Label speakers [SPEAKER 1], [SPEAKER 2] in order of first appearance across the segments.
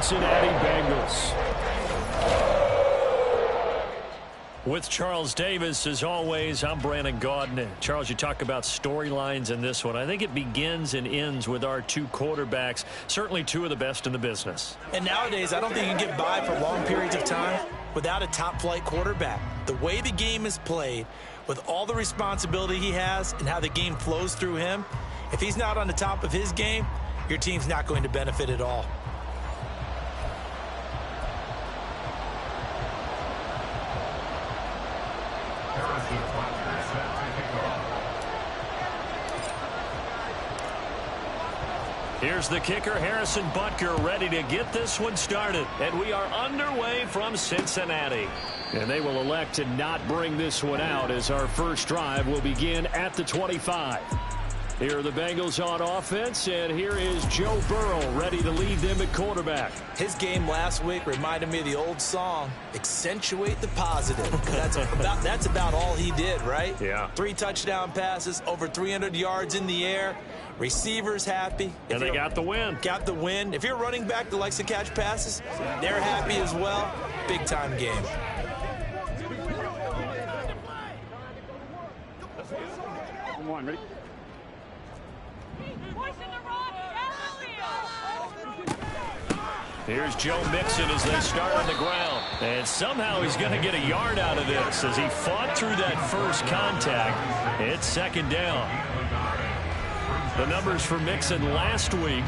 [SPEAKER 1] Cincinnati Bengals. With Charles Davis, as always, I'm Brandon Gaudin. Charles, you talk about storylines in this one. I think it begins and ends with our two quarterbacks, certainly two of the best in the business.
[SPEAKER 2] And nowadays, I don't think you can get by for long periods of time without a top-flight quarterback. The way the game is played, with all the responsibility he has and how the game flows through him, if he's not on the top of his game, your team's not going to benefit at all.
[SPEAKER 1] Here's the kicker, Harrison Butker, ready to get this one started. And we are underway from Cincinnati. And they will elect to not bring this one out as our first drive will begin at the 25. Here are the Bengals on offense, and here is Joe Burrow ready to lead them at quarterback.
[SPEAKER 2] His game last week reminded me of the old song, accentuate the positive. That's about all he did, right?
[SPEAKER 1] Yeah.
[SPEAKER 2] 3 touchdown passes, over 300 yards in the air. Receivers happy.
[SPEAKER 1] And they got the win.
[SPEAKER 2] Got the win. If you're a running back that likes to catch passes, they're happy as well. Big-time game.
[SPEAKER 3] Come on, ready?
[SPEAKER 1] Here's Joe Mixon as they start on the ground. And somehow he's going to get a yard out of this as he fought through that first contact. It's second down. The numbers for Mixon last week,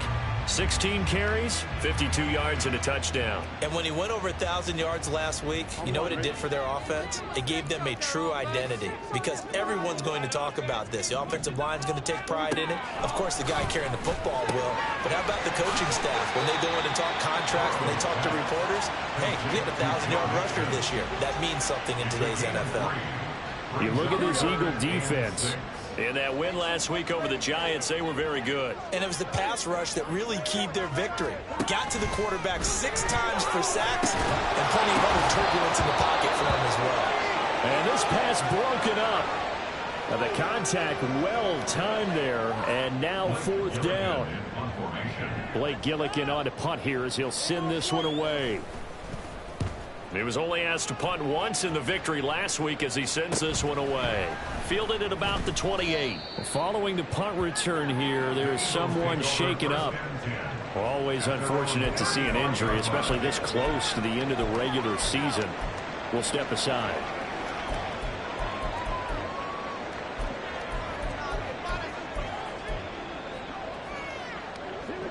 [SPEAKER 1] 16 carries, 52 yards, and a touchdown.
[SPEAKER 2] And when he went over 1,000 yards last week, you know what it did for their offense? It gave them a true identity because everyone's going to talk about this. The offensive line's going to take pride in it. Of course, the guy carrying the football will. But how about the coaching staff? When they go in and talk contracts, when they talk to reporters, hey, we had a 1,000-yard rusher this year. That means something in today's NFL.
[SPEAKER 1] You look at this Eagle defense. In that win last week over the Giants, they were very good.
[SPEAKER 2] And it was the pass rush that really keyed their victory. Got to the quarterback 6 times for sacks and plenty of other turbulence in the pocket for him as well.
[SPEAKER 1] And this pass broken up. Now the contact well timed there, and now 4th down. Blake Gillikin on to punt here as he'll send this one away. He was only asked to punt once in the victory last week as he sends this one away. Fielded at about the 28. Following the punt return here, there is someone shaken up. Always unfortunate to see an injury, especially this close to the end of the regular season. We'll step aside.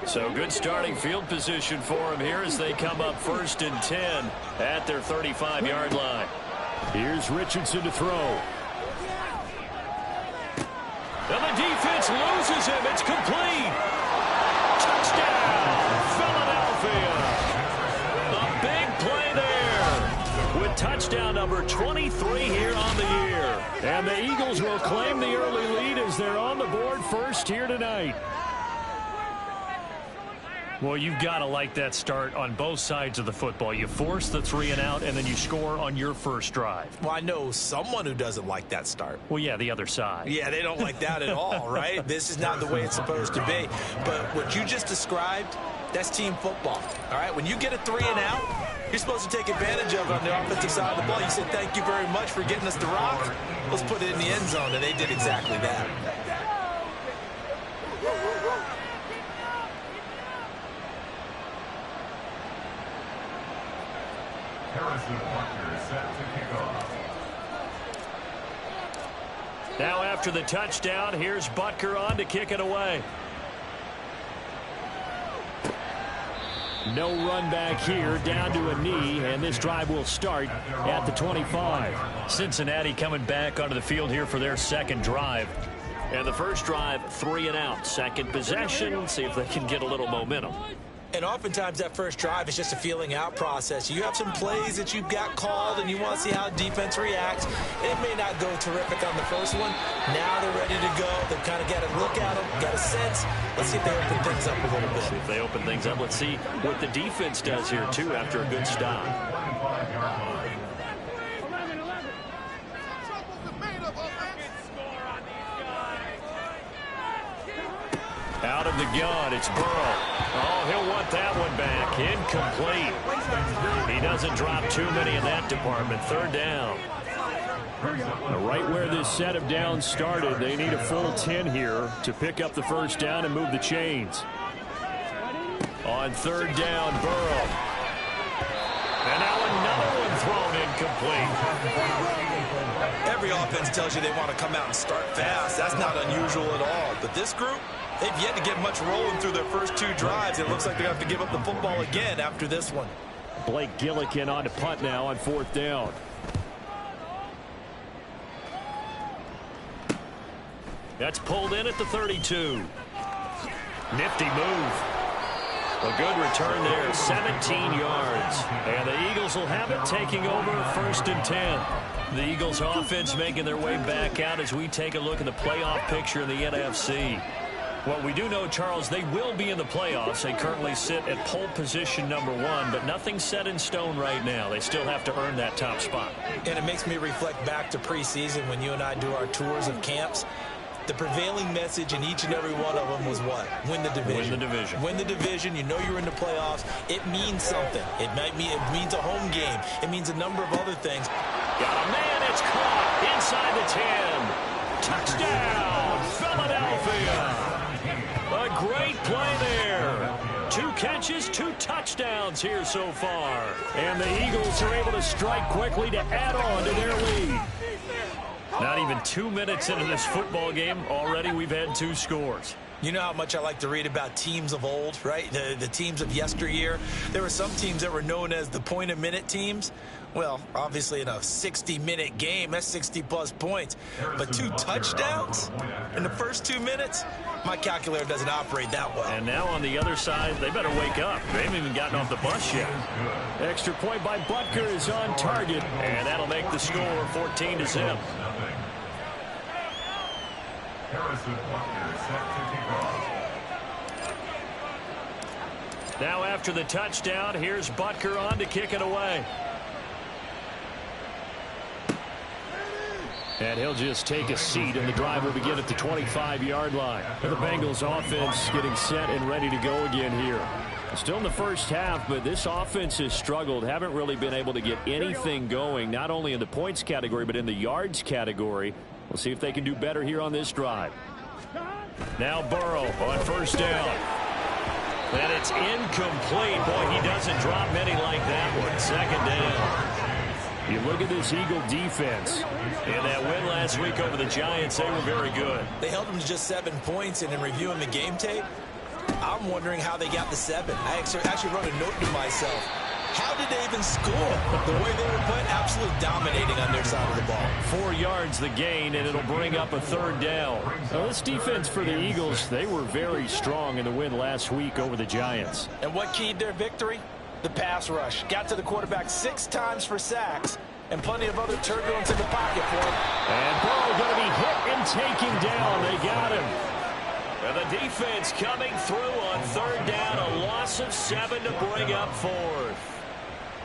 [SPEAKER 1] So good starting field position for him here as they come up 1st and 10 at their 35-yard line. Here's Richardson to throw. And the defense loses him. It's complete. Touchdown, Philadelphia. A big play there with touchdown number 23 here on the year. And the Eagles will claim the early lead as they're on the board first here tonight. Well, you've got to like that start on both sides of the football. You force the 3 and out, and then you score on your first drive.
[SPEAKER 2] Well, I know someone who doesn't like that start.
[SPEAKER 1] Well, yeah, the other side.
[SPEAKER 2] Yeah, they don't like that at all, right? This is not the way it's supposed to be. But what you just described, that's team football, all right? When you get a 3 and out, you're supposed to take advantage of it on the offensive side of the ball. You said, thank you very much for getting us the rock. Let's put it in the end zone, and they did exactly that.
[SPEAKER 1] Now after the touchdown, here's Butker on to kick it away. No run back here, down to a knee, and this drive will start at the 25. Cincinnati coming back onto the field here for their second drive. And the first drive, 3 and out. Second possession, see if they can get a little momentum.
[SPEAKER 2] And oftentimes that first drive is just a feeling out process. You have some plays that you've got called and you want to see how defense reacts. It may not go terrific on the first one. Now they're ready to go. They've kind of got a look at them, got a sense. Let's see if they open things up a little bit.
[SPEAKER 1] See if they open things up. Let's see what the defense does here, too, after a good stop. Out of the gun, it's Burrow. Oh, he'll want that one back. Incomplete. He doesn't drop too many in that department. Third down. Right where this set of downs started, they need a full 10 here to pick up the first down and move the chains. On third down, Burrow. And now another one thrown incomplete.
[SPEAKER 2] Every offense tells you they want to come out and start fast. That's not unusual at all. But this group, they've yet to get much rolling through their first 2 drives. It looks like they're going to have to give up the football again after this one.
[SPEAKER 1] Blake Gillikin on to punt now on fourth down. That's pulled in at the 32. Nifty move. A good return there, 17 yards. And the Eagles will have it, taking over 1st and 10. The Eagles offense making their way back out as we take a look at the playoff picture in the NFC. What we do know, Charles, they will be in the playoffs. They currently sit at pole position number 1, but nothing's set in stone right now. They still have to earn that top spot.
[SPEAKER 2] And it makes me reflect back to preseason when you and I do our tours of camps. The prevailing message in each and every one of them was what? Win the division.
[SPEAKER 1] Win the division.
[SPEAKER 2] Win the division. You know you're in the playoffs. It means something. It means a home game. It means a number of other things.
[SPEAKER 1] Got a man. It's caught inside the 10. Touchdown, Philadelphia. A great play there. 2 catches, 2 touchdowns here so far. And the Eagles are able to strike quickly to add on to their lead. Not even 2 minutes into this football game, already we've had 2 scores.
[SPEAKER 2] You know how much I like to read about teams of old, right? The teams of yesteryear. There were some teams that were known as the point-a-minute teams. Well, obviously in a 60-minute game, that's 60-plus points. But 2 touchdowns in the first 2 minutes? My calculator doesn't operate that well.
[SPEAKER 1] And now on the other side, they better wake up. They haven't even gotten off the bus yet. Extra point by Butker is on target, and that'll make the score 14-0. Now after the touchdown, here's Butker on to kick it away. And he'll just take a seat, and the drive will begin at the 25-yard line. The Bengals offense getting set and ready to go again here. Still in the first half, but this offense has struggled. Haven't really been able to get anything going, not only in the points category, but in the yards category. We'll see if they can do better here on this drive. Now Burrow on first down. And it's incomplete. Boy, he doesn't drop many like that one. Second down. You look at this Eagle defense. And that win last week over the Giants, they were very good.
[SPEAKER 2] They held them to just 7 points, and in reviewing the game tape, I'm wondering how they got the 7. I actually wrote a note to myself. How did they even score? The way they were playing, absolutely dominating on their side of the ball.
[SPEAKER 1] 4 yards the gain, and it'll bring up a third down. Now, this defense for the Eagles, they were very strong in the win last week over the Giants.
[SPEAKER 2] And what keyed their victory? The pass rush. Got to the quarterback 6 times for sacks, and plenty of other turbulence in the pocket for him.
[SPEAKER 1] And Burrow going to be hit and taken down. They got him. And the defense coming through on third down. A loss of 7 to bring up 4th.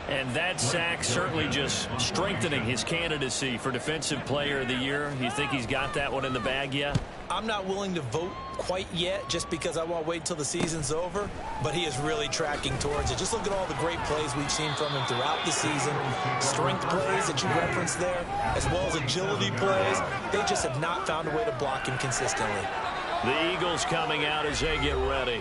[SPEAKER 1] And that sack certainly just strengthening his candidacy for Defensive Player of the Year. You think he's got that one in the bag yet?
[SPEAKER 2] I'm not willing to vote quite yet just because I want to wait until the season's over, but he is really tracking towards it. Just look at all the great plays we've seen from him throughout the season. Strength plays that you referenced there, as well as agility plays. They just have not found a way to block him consistently.
[SPEAKER 1] The Eagles coming out as they get ready.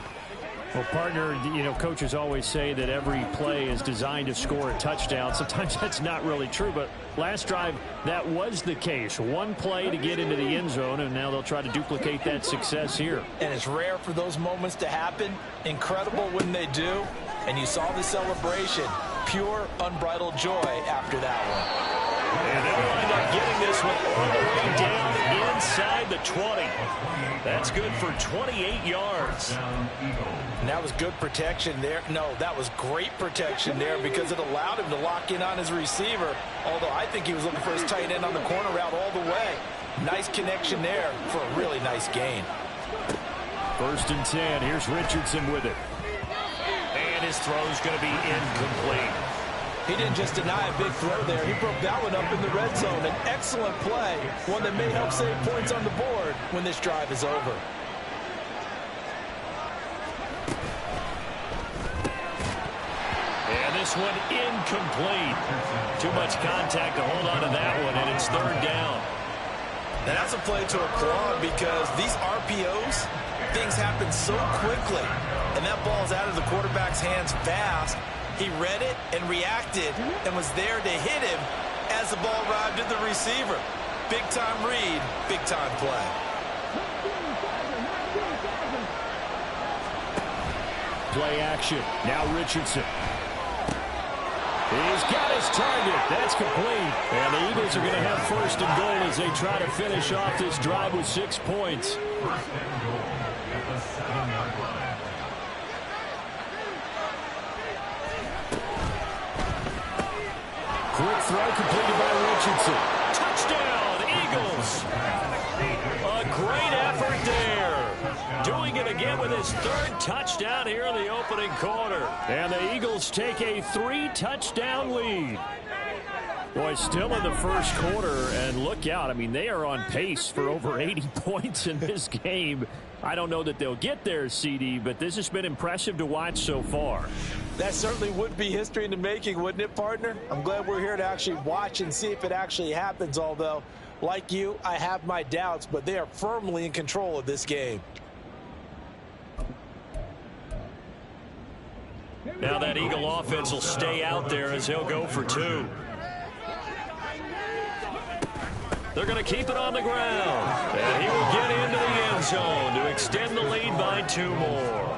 [SPEAKER 1] Well, partner, you know, coaches always say that every play is designed to score a touchdown. Sometimes that's not really true, but last drive, that was the case. 1 play to get into the end zone, and now they'll try to duplicate that success here.
[SPEAKER 2] And it's rare for those moments to happen. Incredible when they do. And you saw the celebration. Pure, unbridled joy after that one.
[SPEAKER 1] And they'll wind up getting this one all the way down inside the 20. That's good for 28 yards.
[SPEAKER 2] And that was good protection there. No, that was great protection there because it allowed him to lock in on his receiver. Although I think he was looking for his tight end on the corner route all the way. Nice connection there for a really nice gain.
[SPEAKER 1] 1st and 10. Here's Richardson with it. And his throw's going to be incomplete.
[SPEAKER 2] He didn't just deny a big throw there. He broke that one up in the red zone. An excellent play. One that may help save points on the board when this drive is over.
[SPEAKER 1] this one incomplete. Too much contact to hold on to that one, and it's third down.
[SPEAKER 2] And that's a play to applaud because these RPOs, things happen so quickly. And that ball's out of the quarterback's hands fast. He read it and reacted and was there to hit him as the ball arrived at the receiver. Big-time read, big-time play.
[SPEAKER 1] Play action. Now Richardson. He's got his target. That's complete. And the Eagles are going to have first and goal as they try to finish off this drive with 6 points. Quick throw completed by Richardson. Touchdown, Eagles. A great effort there. Doing it again with his third touchdown here in the opening quarter. And the Eagles take a 3-touchdown lead. Boy, still in the first quarter, and look out. I mean, they are on pace for over 80 points in this game. I don't know that they'll get there, CD, but this has been impressive to watch so far.
[SPEAKER 2] That certainly would be history in the making, wouldn't it, partner? I'm glad we're here to actually watch and see if it actually happens, although, like you, I have my doubts, but they are firmly in control of this game.
[SPEAKER 1] Now that Eagle offense will stay out there as he'll go for 2. They're going to keep it on the ground. And he will get into the end zone to extend the lead by 2 more.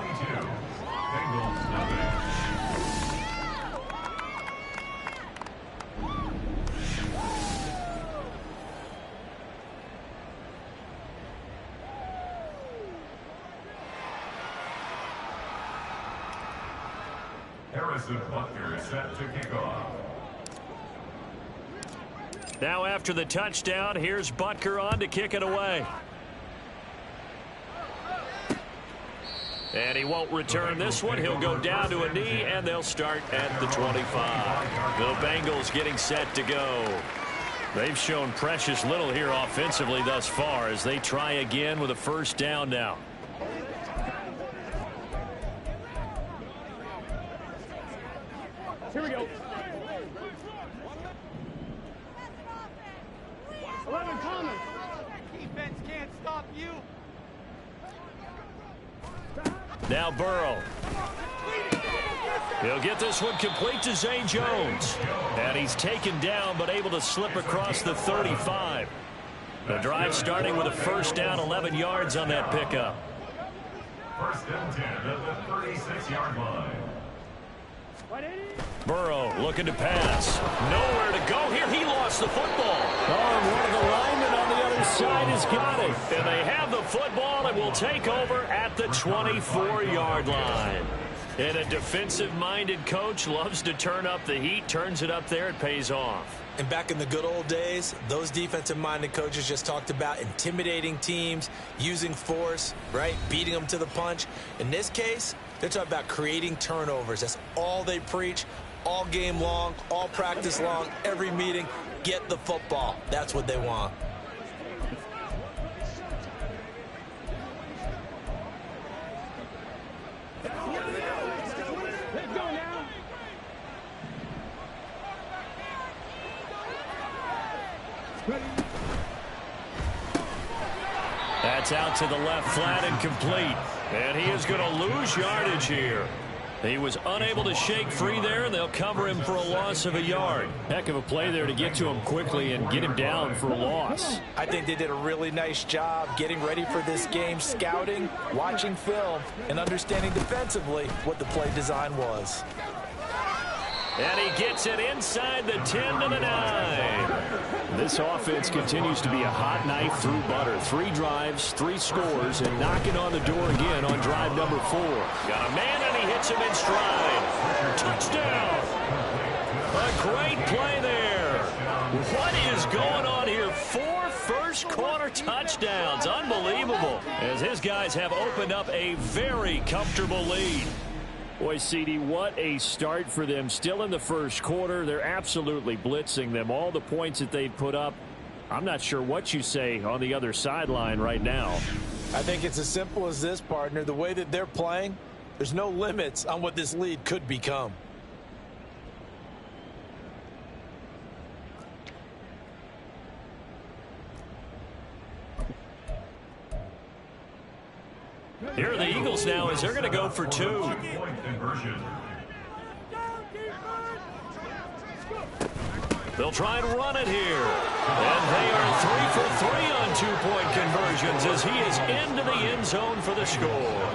[SPEAKER 4] Harrison Butker is set to kick off.
[SPEAKER 1] Now after the touchdown, here's Butker on to kick it away. And he won't return this one. He'll go down to a knee, and they'll start at the 25. The Bengals getting set to go. They've shown precious little here offensively thus far as they try again with a first down now.
[SPEAKER 3] Here we go. 11 Thomas.
[SPEAKER 5] Defense can't stop you.
[SPEAKER 1] Now Burrow. He'll get this one complete to Zay Jones. And he's taken down but able to slip across the 35. The drive starting with a first down, 11 yards on that pickup.
[SPEAKER 4] First and 10 at the 36-yard line.
[SPEAKER 1] Burrow looking to pass. Nowhere to go here. He lost the football. Oh, and one of the linemen on the other side has got it. And they have the football and will take over at the 24-yard line. And a defensive-minded coach loves to turn up the heat, turns it up there, it pays off.
[SPEAKER 2] And back in the good old days, those defensive-minded coaches just talked about intimidating teams, using force, right, beating them to the punch. In this case, they're talking about creating turnovers. That's all they preach, all game long, all practice long, every meeting. Get the football. That's what they want.
[SPEAKER 1] That's out to the left flat and complete. And he is going to lose yardage here. He was unable to shake free there, and they'll cover him for a loss of a yard. Heck of a play there to get to him quickly and get him down for a loss.
[SPEAKER 2] I think they did a really nice job getting ready for this game, scouting, watching film, and understanding defensively what the play design was.
[SPEAKER 1] And he gets it inside the 10 to the 9. This offense continues to be a hot knife through butter. 3 drives, 3 scores, and knocking on the door again on drive number 4. Got a man, and he hits him in stride. Touchdown. A great play there. What is going on here? 4 first-quarter touchdowns. Unbelievable. As his guys have opened up a very comfortable lead. Boy, CD, what a start for them. Still in the first quarter. They're absolutely blitzing them. All the points that they've put up, I'm not sure what you say on the other sideline right now.
[SPEAKER 2] I think it's as simple as this, partner. The way that they're playing, there's no limits on what this lead could become.
[SPEAKER 1] Bengals now as they're going to go for 2.
[SPEAKER 4] Two-point conversion.
[SPEAKER 1] They'll try and run it here. And they are 3 for 3 on 2-point conversions as he is into the end zone for the score.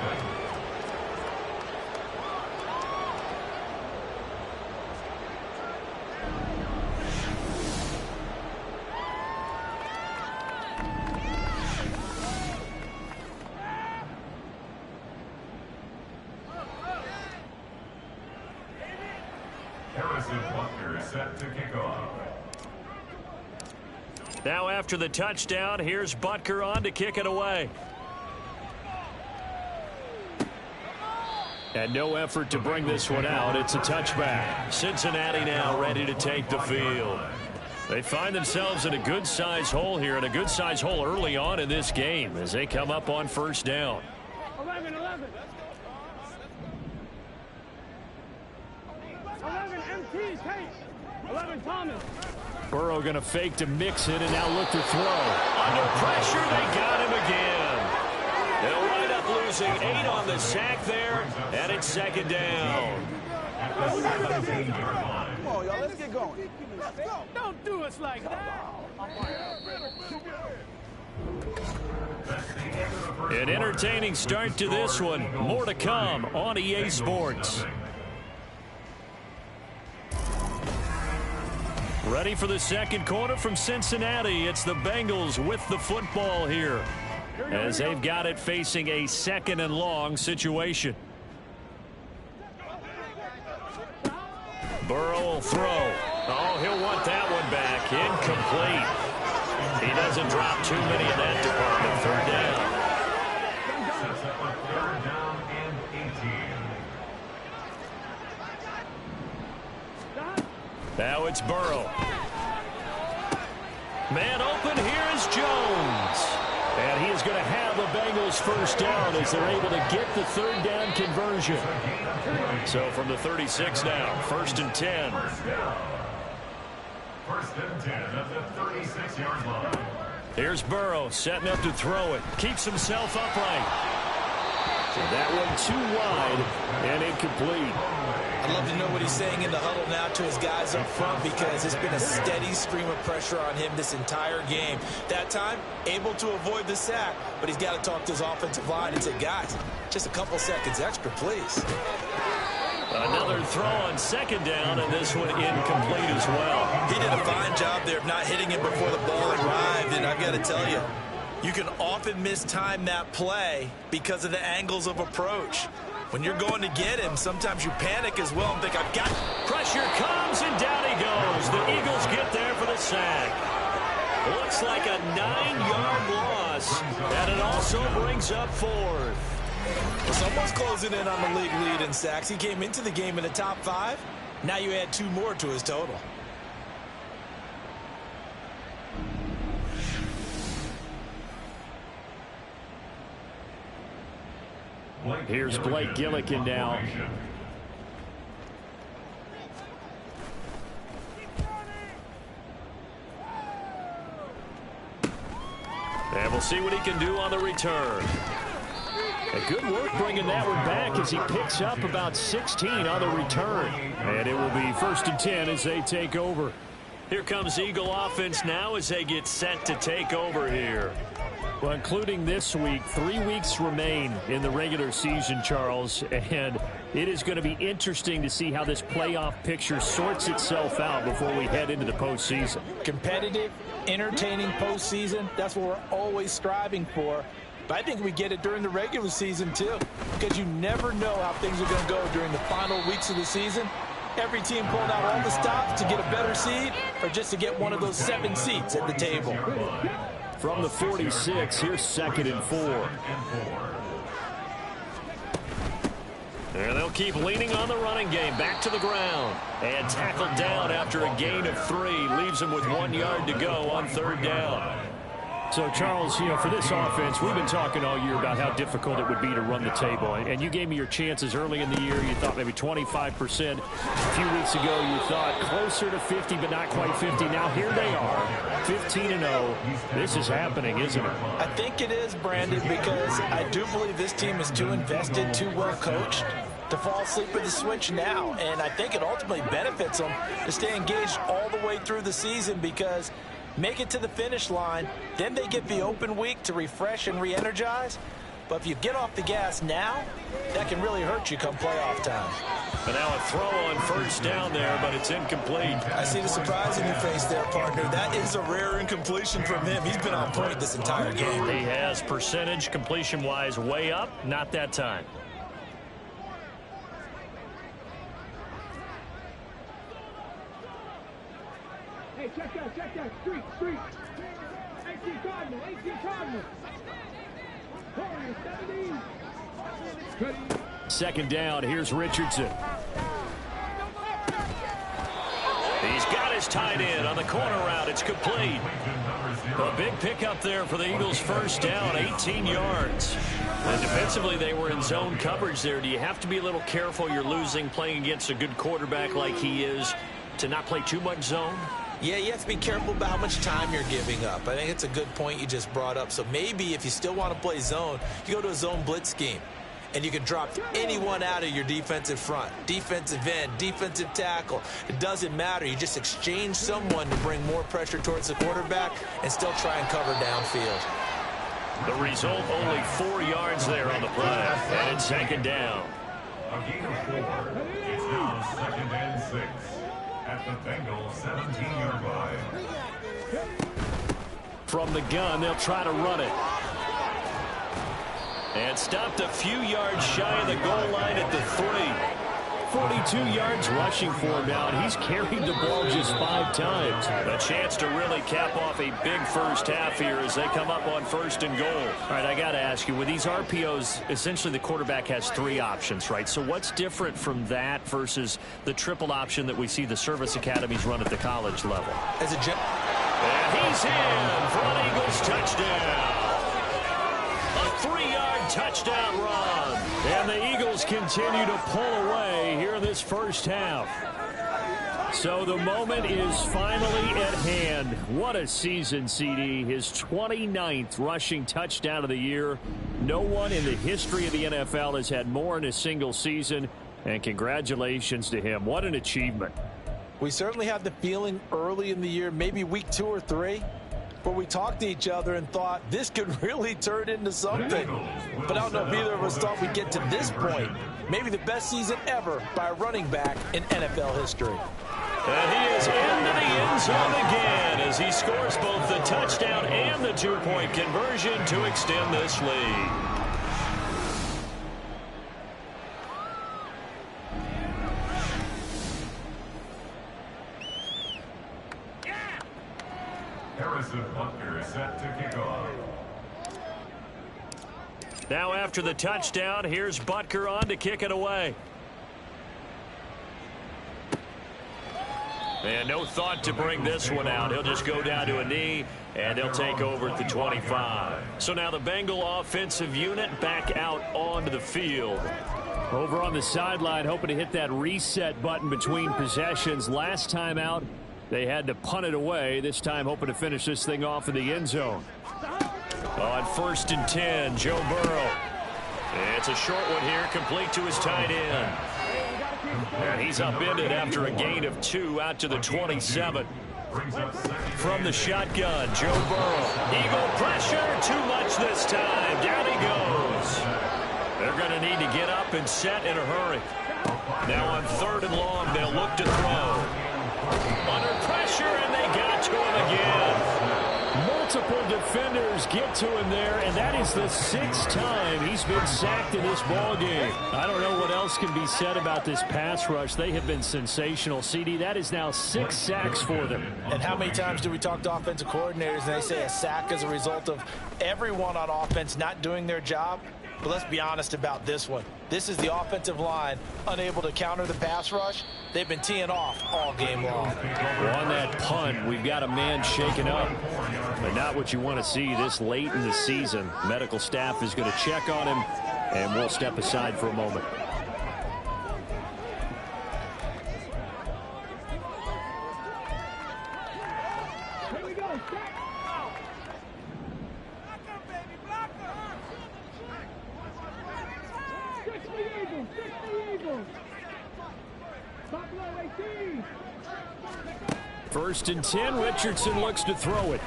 [SPEAKER 4] Harrison Butker set to kick off.
[SPEAKER 1] Now after the touchdown, here's Butker on to kick it away. And no effort to bring this one out. It's a touchback. Cincinnati now ready to take the field. They find themselves in a good-sized hole here, and a good-sized hole early on in this game as they come up on first down.
[SPEAKER 3] 11. 11 MT, Tate. 11 Thomas.
[SPEAKER 1] Burrow going to fake to mix it and now look to throw. Under pressure, they got him again. They'll wind up losing 8 on the sack there, and it's second down.
[SPEAKER 5] Come on, y'all. Let's get going. Don't do us like that.
[SPEAKER 1] An entertaining start to this one. More to come on EA Sports. Ready for the second quarter from Cincinnati. It's the Bengals with the football here as they've got it facing a 2nd and long situation. Burrow will throw. Oh, he'll want that one back. Incomplete. He doesn't drop too many in that department. Third down.
[SPEAKER 4] Sets up a 3rd down and 18.
[SPEAKER 1] Now it's Burrow. Man open, here is Jones. And he is going to have the Bengals first down as they're able to get the 3rd down conversion. So from the 36 now, 1st and 10.
[SPEAKER 4] First and 10 at the 36-yard line.
[SPEAKER 1] Here's Burrow setting up to throw it. Keeps himself upright. So that one too wide and incomplete.
[SPEAKER 2] I'd love to know what he's saying in the huddle now to his guys up front, because it's been a steady stream of pressure on him this entire game. That time, able to avoid the sack, but he's got to talk to his offensive line and say, guys, just a couple seconds extra, please.
[SPEAKER 1] Another throw on 2nd down, and this one incomplete as well.
[SPEAKER 2] He did a fine job there of not hitting it before the ball arrived, and I've got to tell you, you can often mistime that play because of the angles of approach. When you're going to get him, sometimes you panic as well and think, I've got...
[SPEAKER 1] Pressure comes, and down he goes. The Eagles get there for the sack. Looks like a 9-yard loss, and it also brings up 4th.
[SPEAKER 2] Well, someone's closing in on the league lead in sacks. He came into the game in the top 5. Now you add 2 more to his total.
[SPEAKER 1] Here's Blake Gillikin now. And we'll see what he can do on the return. A good work bringing that one back as he picks up about 16 on the return. And it will be 1st and 10 as they take over. Here comes Eagle offense now as they get set to take over here. Well, including this week, 3 weeks remain in the regular season, Charles, and it is going to be interesting to see how this playoff picture sorts itself out before we head into the postseason.
[SPEAKER 6] Competitive, entertaining postseason, that's what we're always striving for. But I think we get it during the regular season, too, because you never know how things are going to go during the final weeks of the season. Every team pulled out all the stops to get a better seed or just to get one of those 7 seats at the table.
[SPEAKER 1] From the 46, here's 2nd and 4. And they'll keep leaning on the running game. Back to the ground. And tackled down after a gain of 3. Leaves him with 1 yard to go on 3rd down. So, Charles, you know, for this offense, we've been talking all year about how difficult it would be to run the table. And you gave me your chances early in the year. You thought maybe 25%. A few weeks ago, you thought closer to 50, but not quite 50. Now here they are, 15-0. This is happening, isn't it?
[SPEAKER 6] I think it is, Brandon, because I do believe this team is too invested, too well coached to fall asleep at the switch now. And I think it ultimately benefits them to stay engaged all the way through the season, because make it to the finish line, then they get the open week to refresh and re-energize. But if you get off the gas now, that can really hurt you come playoff time.
[SPEAKER 1] But now a throw on first down there, but it's incomplete.
[SPEAKER 2] I see the surprise in your face there, partner. That is a rare incompletion from him. He's been on point this entire game.
[SPEAKER 1] He has percentage completion-wise way up, not that time.
[SPEAKER 3] Hey, check that. Street. 18 Cardinal. 17.
[SPEAKER 1] Second down, here's Richardson. He's got his tight end on the corner route. It's complete. A big pickup there for the Eagles' first down, 18 yards. And defensively, they were in zone coverage there. Do you have to be a little careful? You're losing, playing against a good quarterback like he is, to not play too much zone?
[SPEAKER 2] Yeah, you have to be careful about how much time you're giving up. I think it's a good point you just brought up. So maybe if you still want to play zone, you go to a zone blitz scheme. And you can drop anyone out of your defensive front. Defensive end, defensive tackle. It doesn't matter. You just exchange someone to bring more pressure towards the quarterback and still try and cover downfield.
[SPEAKER 1] The result, only 4 yards there on the play. And it's second down.
[SPEAKER 4] A gain of 4. It's now 2nd and 6. At the Bengals 17-yard line.
[SPEAKER 1] From the gun, they'll try to run it. And stopped a few yards shy of the goal line at the 3. 42 yards rushing for him now, and he's carried the ball just 5 times. A chance to really cap off a big first half here as they come up on 1st and goal. All right, I got to ask you, with these RPOs, essentially the quarterback has 3 options, right? So what's different from that versus the triple option that we see the service academies run at the college level?
[SPEAKER 2] And
[SPEAKER 1] he's in for an Eagles touchdown. A 3-yard touchdown run. And the Eagles continue to pull away here in this first half. So the moment is finally at hand. What a season, CD. His 29th rushing touchdown of the year. No one in the history of the NFL has had more in a single season. And congratulations to him. What an achievement.
[SPEAKER 6] We certainly had the feeling early in the year, maybe week 2 or 3, where we talked to each other and thought this could really turn into something. But I don't know if either of us thought we'd get to this point. Maybe the best season ever by a running back in NFL history.
[SPEAKER 1] And he is into the end zone again as he scores both the touchdown and the 2-point conversion to extend this lead.
[SPEAKER 4] Harrison Butker set to kick off.
[SPEAKER 1] Now after the touchdown, here's Butker on to kick it away. And no thought to bring this one out. He'll just go down to a knee, and they'll take over at the 25. So now the Bengal offensive unit back out onto the field. Over on the sideline, hoping to hit that reset button between possessions. Last time out, they had to punt it away. This time hoping to finish this thing off in the end zone. On 1st and 10, Joe Burrow. It's a short one here, complete to his tight end. And he's upended after a gain of 2 out to the 27. From the shotgun, Joe Burrow. Eagle pressure, too much this time. Down he goes. They're going to need to get up and set in a hurry. Now on 3rd and long, they'll look to throw. Under pressure, and they got to him again. Multiple defenders get to him there, and that is the 6th time he's been sacked in this ballgame. I don't know what else can be said about this pass rush. They have been sensational. CD, that is now 6 sacks for them.
[SPEAKER 6] And how many times do we talk to offensive coordinators and they say a sack as a result of everyone on offense not doing their job? But let's be honest about this one. This is the offensive line unable to counter the pass rush. They've been teeing off all game long.
[SPEAKER 1] Well, on that punt, we've got a man shaken up, but not what you want to see this late in the season. Medical staff is going to check on him, and we'll step aside for a moment.
[SPEAKER 3] Here we go. Stick the Eagles. Stick the Eagles. Buffalo 18.
[SPEAKER 1] First and 10, Richardson looks to throw it.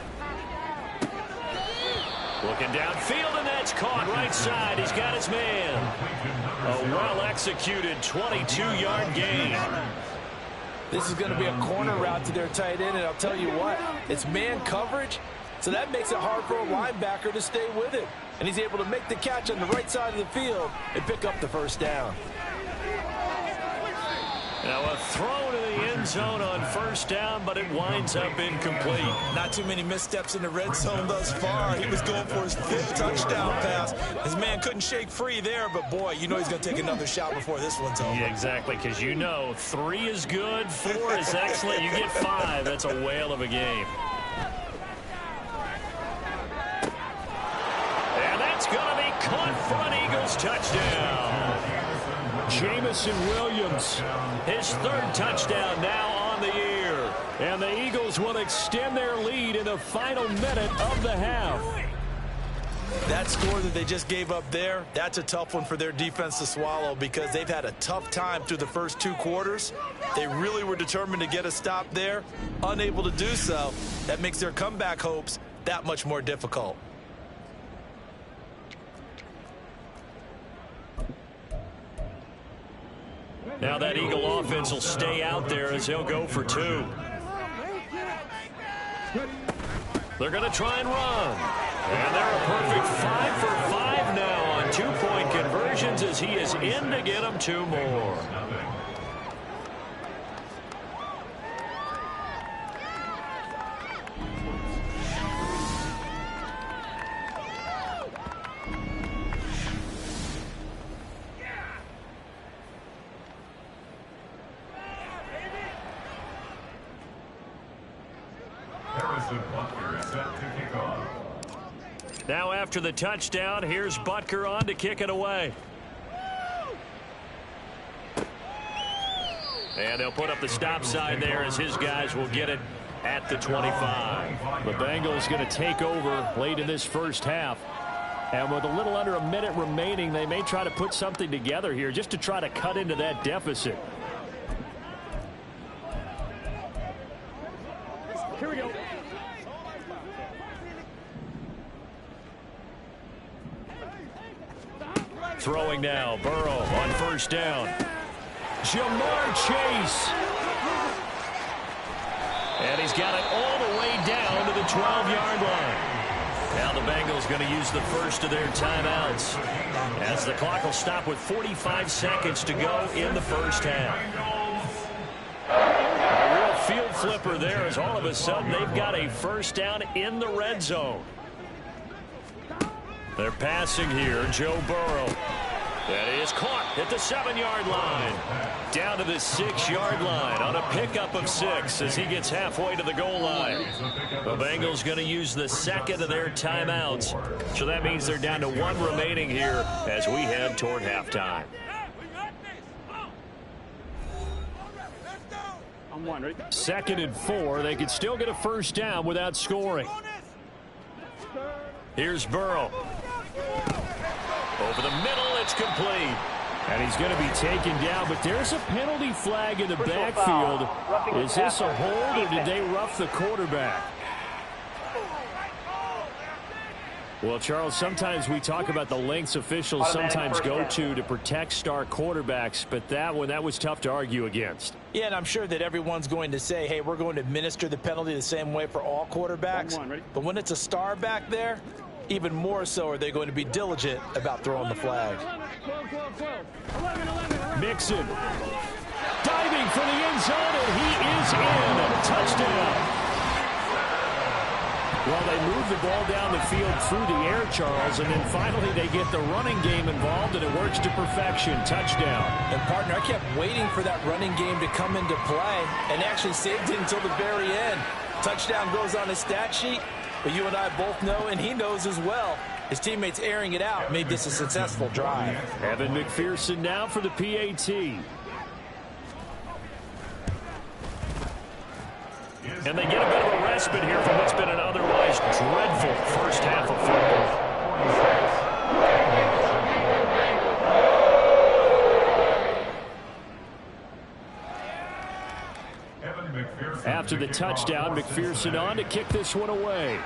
[SPEAKER 1] Looking downfield, and that's caught right side. He's got his man. A well-executed 22-yard gain.
[SPEAKER 6] This is going to be a corner route to their tight end, and I'll tell you what, it's man coverage, so that makes it hard for a linebacker to stay with it. And he's able to make the catch on the right side of the field and pick up the first down.
[SPEAKER 1] Now a throw to the end zone on first down, but it winds up incomplete.
[SPEAKER 2] Not too many missteps in the red zone thus far. He was going for his 5th touchdown pass. His man couldn't shake free there, but boy, you know he's going to take another shot before this one's over.
[SPEAKER 1] Yeah, exactly, because you know 3 is good, 4 is excellent. You get 5. That's a whale of a game. And that's going to be caught for an Eagles touchdown. Jamison Williams, his 3rd touchdown now on the year. And the Eagles will extend their lead in the final minute of the half.
[SPEAKER 2] That score that they just gave up there, that's a tough one for their defense to swallow because they've had a tough time through the first 2 quarters. They really were determined to get a stop there, unable to do so. That makes their comeback hopes that much more difficult.
[SPEAKER 1] Now that Eagle offense will stay out there as they'll go for 2. They're going to try and run. And they're a perfect 5 for 5 now on 2-point conversions as he is in to get them 2 more. Now after the touchdown, here's Butker on to kick it away. And they'll put up the stop sign there as his guys will get it at the 25. The Bengals going to take over late in this first half. And with a little under a minute remaining, they may try to put something together here just to try to cut into that deficit.
[SPEAKER 3] Here we go.
[SPEAKER 1] Throwing now, Burrow on first down. Jamar Chase. And he's got it all the way down to the 12-yard line. Now the Bengals going to use the first of their timeouts as the clock will stop with 45 seconds to go in the first half. A real field flipper there as all of a sudden they've got a first down in the red zone. They're passing here, Joe Burrow. That is caught at the 7-yard line. Down to the 6-yard line on a pickup of 6 as he gets halfway to the goal line. The Bengals going to use the second of their timeouts. So that means they're down to 1 remaining here as we head toward halftime.
[SPEAKER 3] I'm 1, right?
[SPEAKER 1] 2nd and 4. They could still get a first down without scoring. Here's Burrow. Over the middle, it's complete. And he's going to be taken down, but there's a penalty flag in the backfield. Is this a hold, or did they rough the quarterback? Well, Charles, sometimes we talk about the lengths officials sometimes go to protect star quarterbacks, but that one, that was tough to argue against.
[SPEAKER 6] Yeah, and I'm sure that everyone's going to say, hey, we're going to administer the penalty the same way for all quarterbacks. But when it's a star back there, even more so are they going to be diligent about throwing the flag.
[SPEAKER 3] 11.
[SPEAKER 1] Mixon diving for the end zone, and he is in. Touchdown. Well, they move the ball down the field through the air, Charles, and then finally they get the running game involved, and it works to perfection. Touchdown.
[SPEAKER 6] And, partner, I kept waiting for that running game to come into play and actually saved it until the very end. Touchdown goes on his stat sheet, but you and I both know, and he knows as well, his teammates airing it out made this a successful drive.
[SPEAKER 1] Evan McPherson now for the PAT. And they get a bit of a respite here from what's been an otherwise dreadful first half of football. After the touchdown, McPherson on to kick this one away.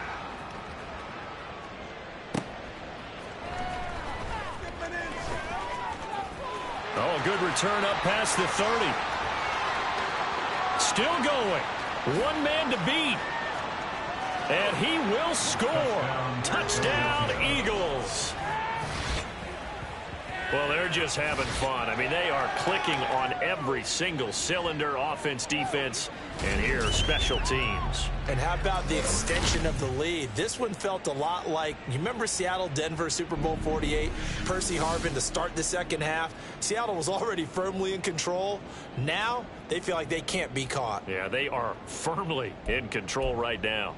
[SPEAKER 1] Oh, good return up past the 30. Still going. One man to beat. And he will score. Touchdown, Eagles. Well, they're just having fun. I mean, they are clicking on every single cylinder, offense, defense, and here, special teams.
[SPEAKER 2] And how about the extension of the lead? This one felt a lot like, you remember Seattle, Denver, Super Bowl 48, Percy Harvin to start the second half. Seattle was already firmly in control. Now, they feel like they can't be caught.
[SPEAKER 1] Yeah, they are firmly in control right now.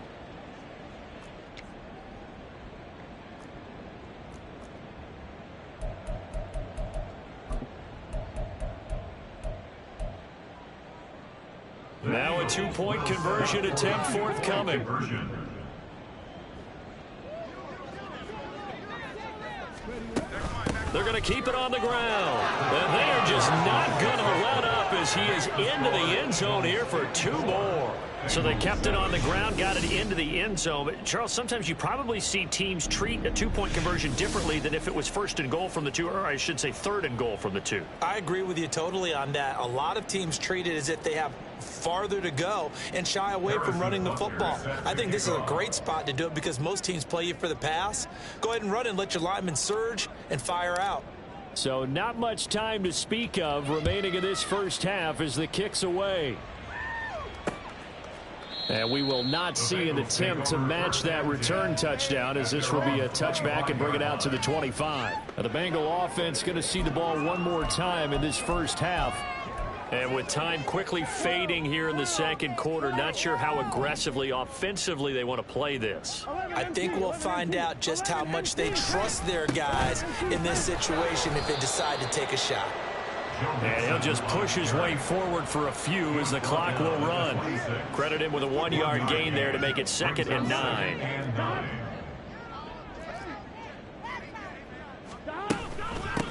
[SPEAKER 1] Now a two-point conversion attempt forthcoming. They're going to keep it on the ground. And they are just not going to let up as he is into the end zone here for two more. So they kept it on the ground, got it into the end zone. But, Charles, sometimes you probably see teams treat a two-point conversion differently than if it was first and goal from the two, or I should say third and goal from the two.
[SPEAKER 2] I agree with you totally on that. A lot of teams treat it as if they have farther to go and shy away from running the football. I think this is a great spot to do it because most teams play you for the pass. Go ahead and run and let your linemen surge and fire out.
[SPEAKER 1] So not much time to speak of remaining in this first half as the kick's away. And we will not see an attempt to match that return touchdown, as this will be a touchback and bring it out to the 25. Now the Bengal offense going to see the ball one more time in this first half. And with time quickly fading here in the second quarter, not sure how aggressively, offensively they want to play this.
[SPEAKER 2] I think we'll find out just how much they trust their guys in this situation if they decide to take a shot.
[SPEAKER 1] And he'll just push his way forward for a few as the clock will run. Credit him with a 1-yard gain there to make it 2nd and 9.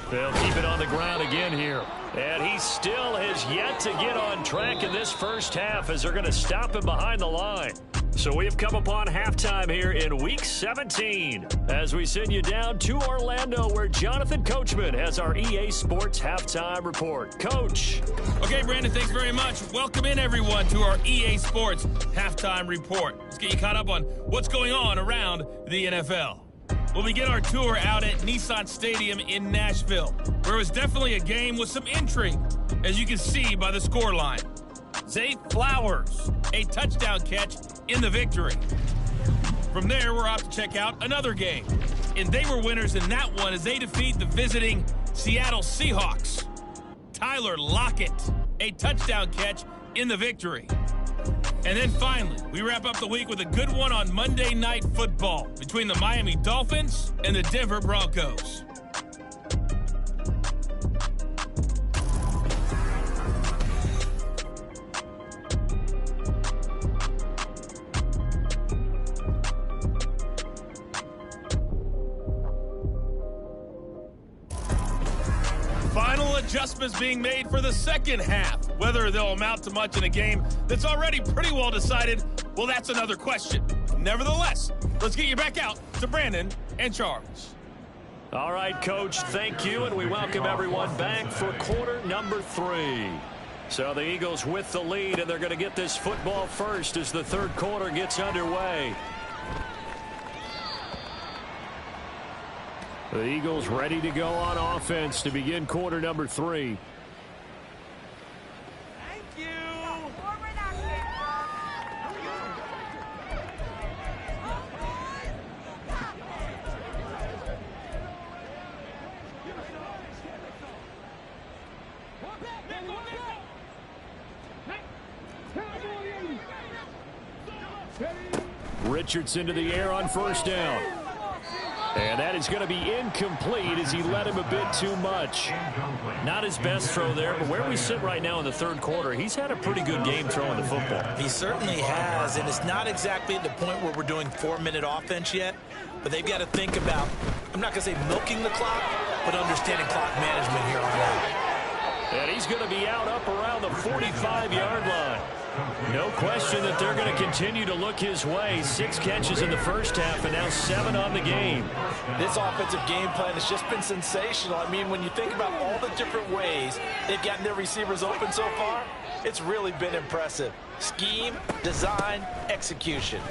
[SPEAKER 1] They'll keep it on the ground again here. And he still has yet to get on track in this first half as they're going to stop him behind the line. So we have come upon halftime here in Week 17 as we send you down to Orlando where Jonathan Coachman has our EA Sports Halftime Report. Coach.
[SPEAKER 7] Okay, Brandon, thanks very much. Welcome in, everyone, to our EA Sports Halftime Report. Let's get you caught up on what's going on around the NFL. We'll begin our tour out at Nissan Stadium in Nashville, where it was definitely a game with some intrigue, as you can see by the scoreline. Zay Flowers, a touchdown catch in the victory. From there, we're off to check out another game. And they were winners in that one as they defeat the visiting Seattle Seahawks. Tyler Lockett, a touchdown catch in the victory. And then finally, we wrap up the week with a good one on Monday Night Football between the Miami Dolphins and the Denver Broncos. Final adjustments being made for the second half. Whether they'll amount to much in a game that's already pretty well decided, well, that's another question. Nevertheless, let's get you back out to Brandon and Charles.
[SPEAKER 1] All right, Coach, thank you, and we welcome everyone back for quarter number 3. So the Eagles with the lead, and they're going to get this football first as the third quarter gets underway. The Eagles ready to go on offense to begin quarter number 3. Richardson to the air on first down. And that is going to be incomplete as he led him a bit too much.
[SPEAKER 7] Not his best throw there, but where we sit right now in the third quarter, he's had a pretty good game throwing the football.
[SPEAKER 2] He certainly has, and it's not exactly at the point where we're doing 4-minute offense yet, but they've got to think about, I'm not going to say milking the clock, but understanding clock management here on out.
[SPEAKER 1] And he's going to be out up around the 45-yard line. No question that they're going to continue to look his way. 6 catches in the first half and now 7 on the game.
[SPEAKER 6] This offensive game plan has just been sensational. I mean, when you think about all the different ways they've gotten their receivers open so far, it's really been impressive. Scheme, design, execution.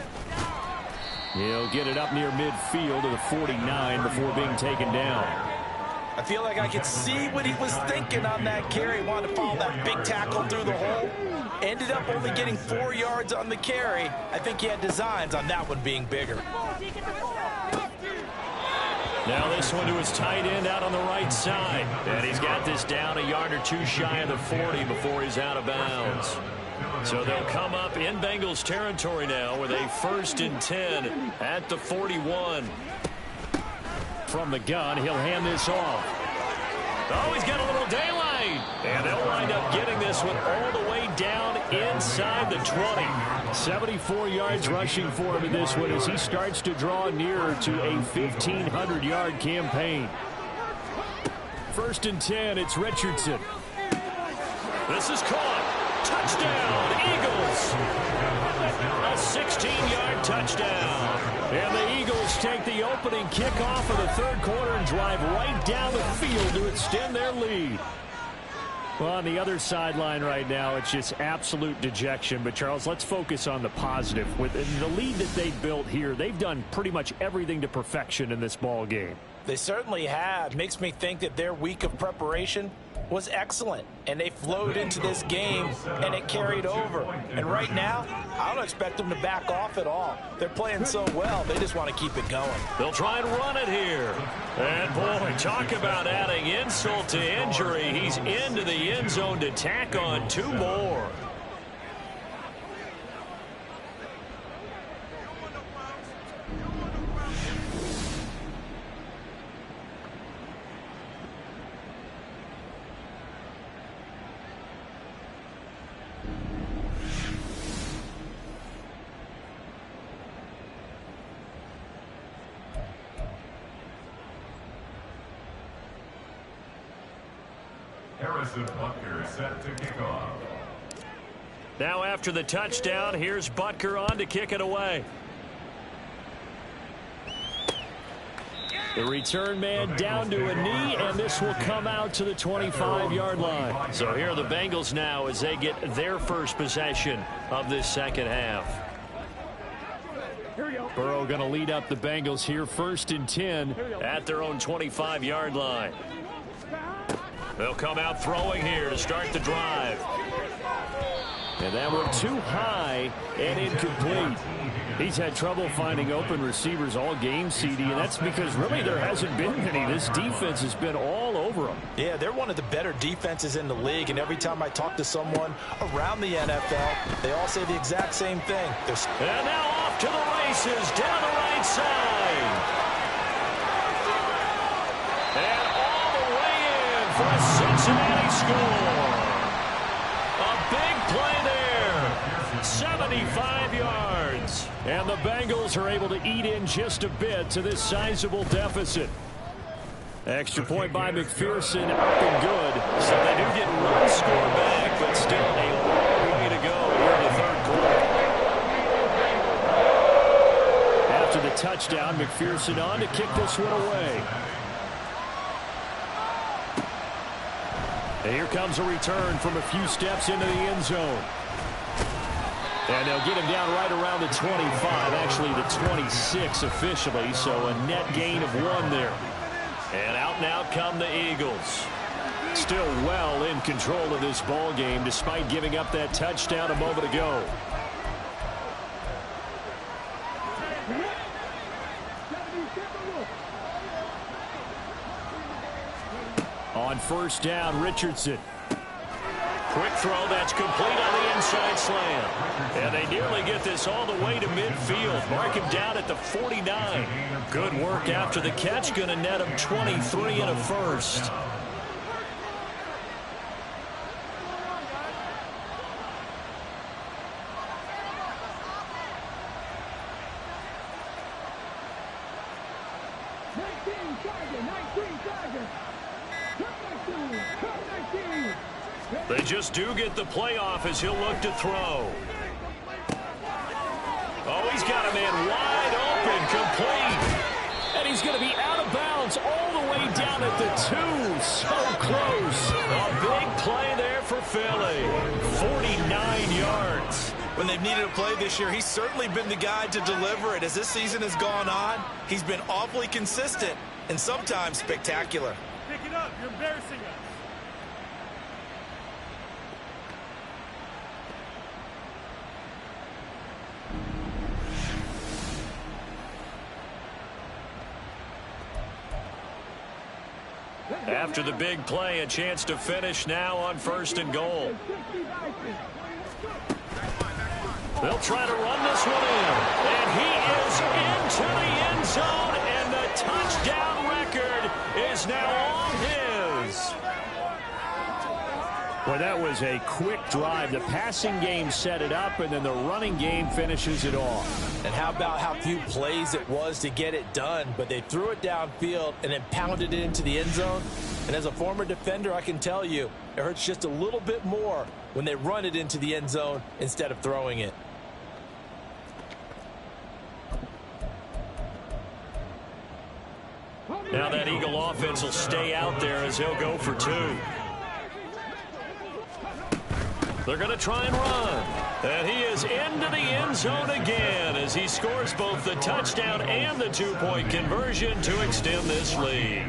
[SPEAKER 1] He'll get it up near midfield to the 49 before being taken down.
[SPEAKER 6] I feel like I could see what he was thinking on that carry. Wanted to follow that big tackle through the hole. Ended up only getting 4 yards on the carry. I think he had designs on that one being bigger.
[SPEAKER 1] Now this one to his tight end out on the right side. And he's got this down a yard or two shy of the 40 before he's out of bounds. So they'll come up in Bengals territory now with a 1st and 10 at the 41. From the gun, he'll hand this off. Oh, he's got a little daylight. And they'll wind up getting this one all the way down inside the 20. 74 yards rushing for him in this one as he starts to draw nearer to a 1,500-yard campaign. 1st and 10, it's Richardson. This is caught. Touchdown, Eagles. A 16-yard touchdown. And the Eagles take the opening kickoff of the third quarter and drive right down the field to extend their lead. Well, on the other sideline right now, it's just absolute dejection. But, Charles, let's focus on the positive. With the lead that they've built here, they've done pretty much everything to perfection in this ball game.
[SPEAKER 6] They certainly have. Makes me think that their week of preparation was excellent, and they flowed into this game, and it carried over. And right now, I don't expect them to back off at all. They're playing so well, they just want to keep it going.
[SPEAKER 1] They'll try and run it here. And, boy, talk about adding insult to injury. He's into the end zone to tack on 2 more.
[SPEAKER 4] Harrison Butker set to kick off.
[SPEAKER 1] Now after the touchdown, here's Butker on to kick it away. The return man down to a knee, and this will come out to the 25-yard line. So here are the Bengals now as they get their first possession of this second half. Burrow going to lead up the Bengals here, 1st and 10 at their own 25-yard line. They'll come out throwing here to start the drive. And that one too high and incomplete. He's had trouble finding open receivers all game, CD, and that's because really there hasn't been any. This defense has been all over them.
[SPEAKER 6] Yeah, they're one of the better defenses in the league, and every time I talk to someone around the NFL, they all say the exact same thing.
[SPEAKER 1] And now off to the races down the right side. And all the way in for a Cincinnati score. A big play there. 75 yards. And the Bengals are able to eat in just a bit to this sizable deficit. Extra point by McPherson, up and good. So they do get one score back, but still a long way to go here in the third quarter. After the touchdown, McPherson on to kick this one away. And here comes a return from a few steps into the end zone. And they'll get him down right around the 25, actually the 26 officially, so a net gain of 1 there. And out come the Eagles. Still well in control of this ball game despite giving up that touchdown a moment ago. On first down, Richardson. Quick throw, that's complete on the inside slam. And they nearly get this all the way to midfield. Mark him down at the 49. Good work after the catch. Going to net him 23 and a first. They just do get the playoff as he'll look to throw. Oh, he's got a man wide open, complete. And he's going to be out of bounds all the way down at the 2. So close. A big play there for Philly. 49 yards.
[SPEAKER 2] When they've needed a play this year, he's certainly been the guy to deliver it. As this season has gone on, he's been awfully consistent and sometimes spectacular.
[SPEAKER 5] Pick it up. You're embarrassing us.
[SPEAKER 1] After the big play, a chance to finish now on 1st and goal. They'll try to run this one in. And he is into the end zone, and the touchdown record is now all his. Well, that was a quick drive. The passing game set it up, and then the running game finishes it off.
[SPEAKER 6] And how about how few plays it was to get it done, but they threw it downfield and then pounded it into the end zone. And as a former defender, I can tell you, it hurts just a little bit more when they run it into the end zone instead of throwing it.
[SPEAKER 1] Now that Eagle offense will stay out there as he'll go for 2. They're going to try and run. And he is into the end zone again as he scores both the touchdown and the 2-point conversion to extend this lead.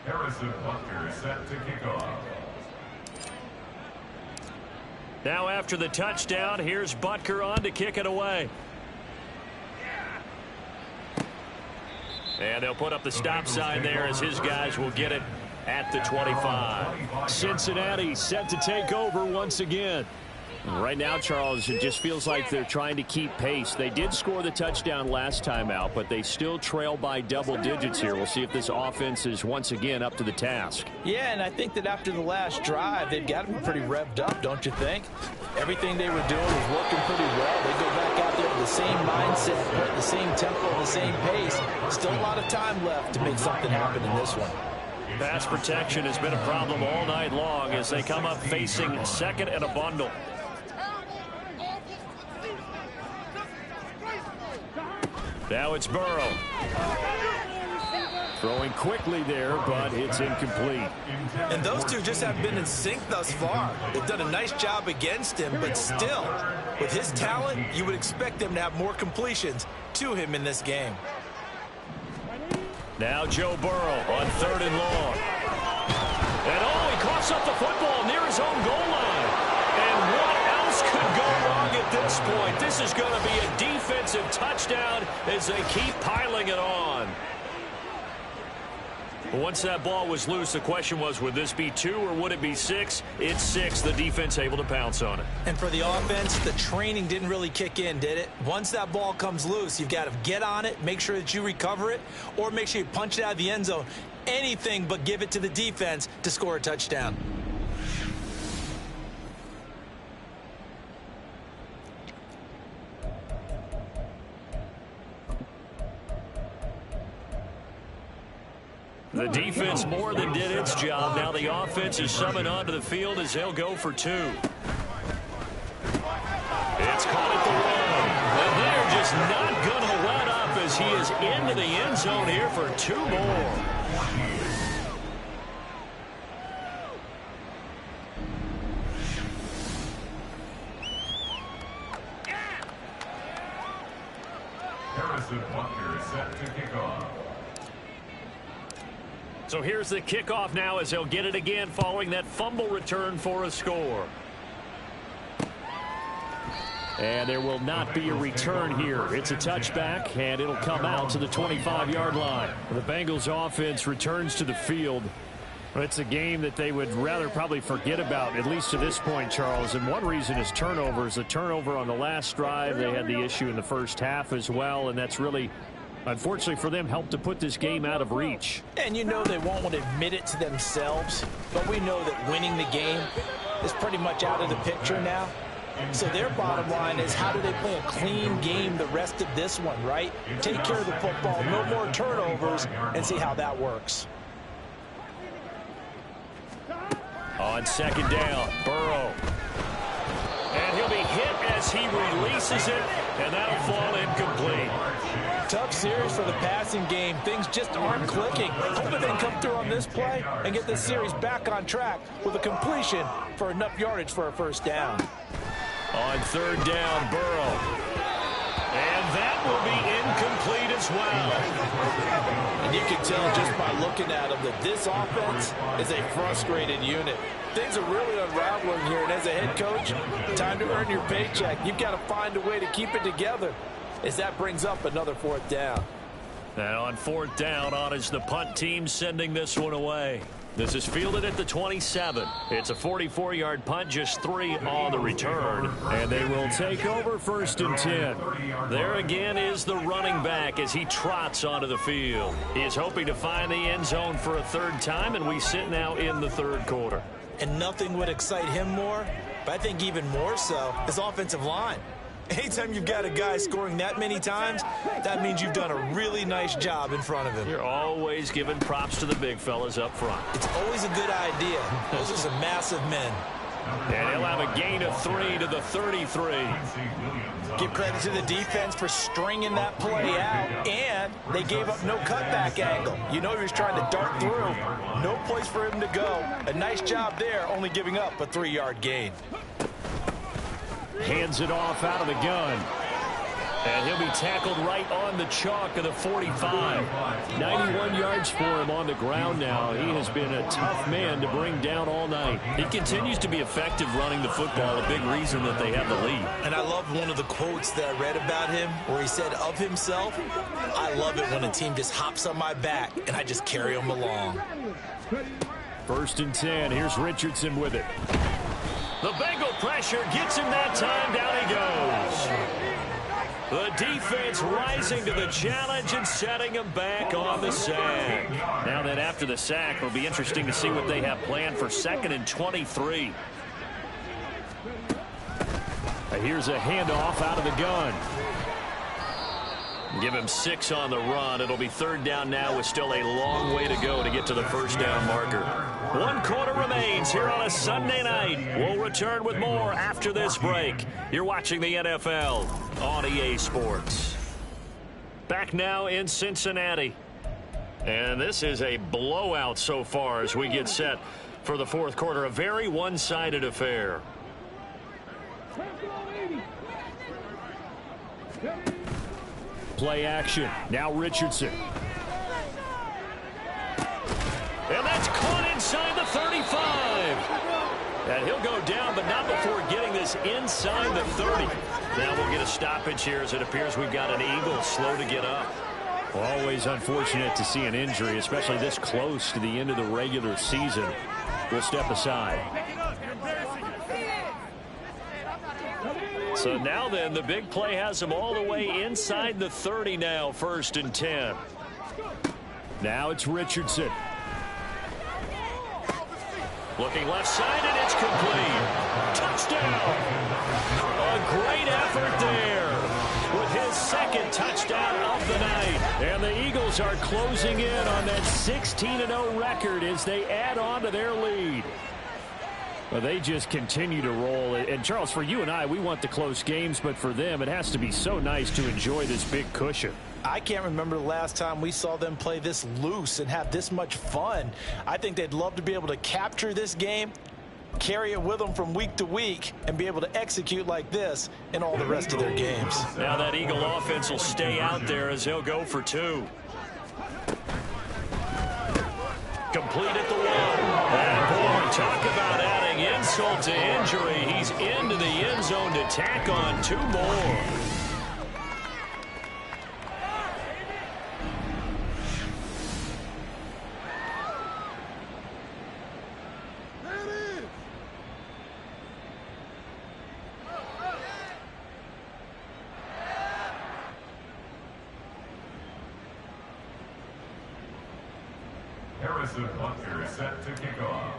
[SPEAKER 4] Harrison Butker set to kick off.
[SPEAKER 1] Now after the touchdown, here's Butker on to kick it away. And they'll put up the stop sign there as his guys will get it at the 25. Cincinnati set to take over once again. Right now, Charles, it just feels like they're trying to keep pace. They did score the touchdown last time out, but they still trail by double digits here. We'll see if this offense is once again up to the task.
[SPEAKER 6] Yeah, and I think that after the last drive, they've got to be pretty revved up, don't you think? Everything they were doing was working pretty well. They go back out there with the same mindset, the same tempo, the same pace. Still a lot of time left to make something happen in this one.
[SPEAKER 1] Pass protection has been a problem all night long as they come up facing second and a bundle. Now it's Burrow. Throwing quickly there, but it's incomplete.
[SPEAKER 2] And those two just haven't been in sync thus far. They've done a nice job against him, but still, with his talent, you would expect them to have more completions to him in this game.
[SPEAKER 1] Now Joe Burrow on 3rd and long. And oh, he coughs up the football near his own goal line. And what else could go wrong at this point? This is going to be a defensive touchdown as they keep piling it on. But once that ball was loose, the question was, would this be 2 or would it be 6? It's 6. The defense able to pounce on it.
[SPEAKER 2] And for the offense, the training didn't really kick in, did it? Once that ball comes loose, you've got to get on it, make sure that you recover it, or make sure you punch it out of the end zone. Anything but give it to the defense to score a touchdown.
[SPEAKER 1] The defense more than did its job. Now the offense is summoned onto the field as they'll go for 2. It's caught at the 1. And they're just not going to let up as he is into the end zone here for 2 more.
[SPEAKER 4] Harrison Butker set to kick off.
[SPEAKER 1] So here's the kickoff now as they'll get it again following that fumble return for a score. And there will not be a return here. It's a touchback, and it'll come out to the 25-yard line. The Bengals offense returns to the field. It's a game that they would rather probably forget about, at least to this point, Charles. And one reason is turnovers. A turnover on the last drive. They had the issue in the first half as well, and that's really, unfortunately for them, helped to put this game out of reach.
[SPEAKER 6] And you know they won't want to admit it to themselves, but we know that winning the game is pretty much out of the picture now. So their bottom line is, how do they play a clean game the rest of this one, right? Take care of the football, no more turnovers, and see how that works.
[SPEAKER 1] On second down, Burrow. And he'll be hit as he releases it, and that'll fall incomplete.
[SPEAKER 6] Tough series for the passing game. Things just aren't clicking. Hoping they can come through on this play and get this series back on track with a completion for enough yardage for a first down.
[SPEAKER 1] On third down, Burrow. And that will be incomplete as well.
[SPEAKER 6] And you can tell just by looking at them that this offense is a frustrated unit. Things are really unraveling here, and as a head coach, time to earn your paycheck. You've got to find a way to keep it together as that brings up another fourth down.
[SPEAKER 1] And on fourth down, on is the punt team sending this one away. This is fielded at the 27. It's a 44-yard punt, just 3 on the return. And they will take over first and 10. There again is the running back as he trots onto the field. He is hoping to find the end zone for a third time, and we sit now in the third quarter.
[SPEAKER 2] And nothing would excite him more, but I think even more so, his offensive line. Anytime you've got a guy scoring that many times, that means you've done a really nice job in front of him.
[SPEAKER 1] You're always giving props to the big fellas up front.
[SPEAKER 2] It's always a good idea. Those are some massive men.
[SPEAKER 1] And he'll have a gain of 3 to the 33.
[SPEAKER 6] Give credit to the defense for stringing that play out, and they gave up no cutback angle. You know he was trying to dart through. No place for him to go. A nice job there, only giving up a 3-yard gain.
[SPEAKER 1] Hands it off out of the gun. And he'll be tackled right on the chalk of the 45. 91 yards for him on the ground now. He has been a tough man to bring down all night. He continues to be effective running the football, a big reason that they have the lead.
[SPEAKER 2] And I love one of the quotes that I read about him where he said of himself, "I love it when a team just hops on my back and I just carry them along."
[SPEAKER 1] First and 10. Here's Richardson with it. The Bengal pressure gets him that time. Down he goes. The defense rising to the challenge and setting him back on the sack. Now that after the sack, it'll be interesting to see what they have planned for 2nd and 23. Here's a handoff out of the gun. Give him 6 on the run. It'll be 3rd down now with still a long way to go to get to the first down marker. 1 quarter remains here on a Sunday night. We'll return with more after this break. You're watching the NFL on EA Sports. Back now in Cincinnati. And this is a blowout so far as we get set for the fourth quarter. A very one-sided affair. Play action. Now Richardson. And that's caught inside the 35. And he'll go down, but not before getting this inside the 30. Now we'll get a stoppage here as it appears we've got an Eagle slow to get up. Always unfortunate to see an injury, especially this close to the end of the regular season. We'll step aside. So now then, the big play has him all the way inside the 30 now, 1st and 10. Now it's Richardson. Looking left side, and it's complete. Touchdown! A great effort there with his 2nd touchdown of the night. And the Eagles are closing in on that 16-0 record as they add on to their lead. Well, they just continue to roll. And, Charles, for you and I, we want the close games, but for them, it has to be so nice to enjoy this big cushion.
[SPEAKER 6] I can't remember the last time we saw them play this loose and have this much fun. I think they'd love to be able to capture this game, carry it with them from week to week, and be able to execute like this in all the rest of their games.
[SPEAKER 1] Now that Eagle offense will stay out there as he'll go for 2. Complete at the 1. And boy, talk about adding insult to injury. He's into the end zone zone to tack on 2 more.
[SPEAKER 4] Harrison Butker is set to kick off.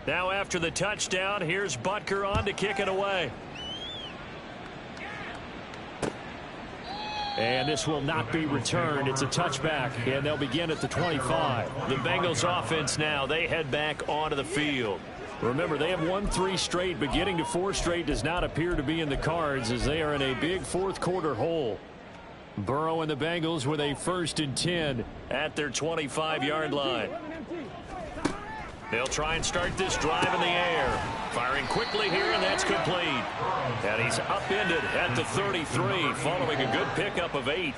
[SPEAKER 1] Now after the touchdown, here's Butker on to kick it away. And this will not be returned. It's a touchback, and they'll begin at the 25. The Bengals offense now, they head back onto the field. Remember, they have won 3 straight, but getting to 4 straight does not appear to be in the cards as they are in a big fourth-quarter hole. Burrow and the Bengals with a 1st and 10 at their 25-yard line. They'll try and start this drive in the air. Firing quickly here, and that's complete. And he's upended at the 33, following a good pickup of 8.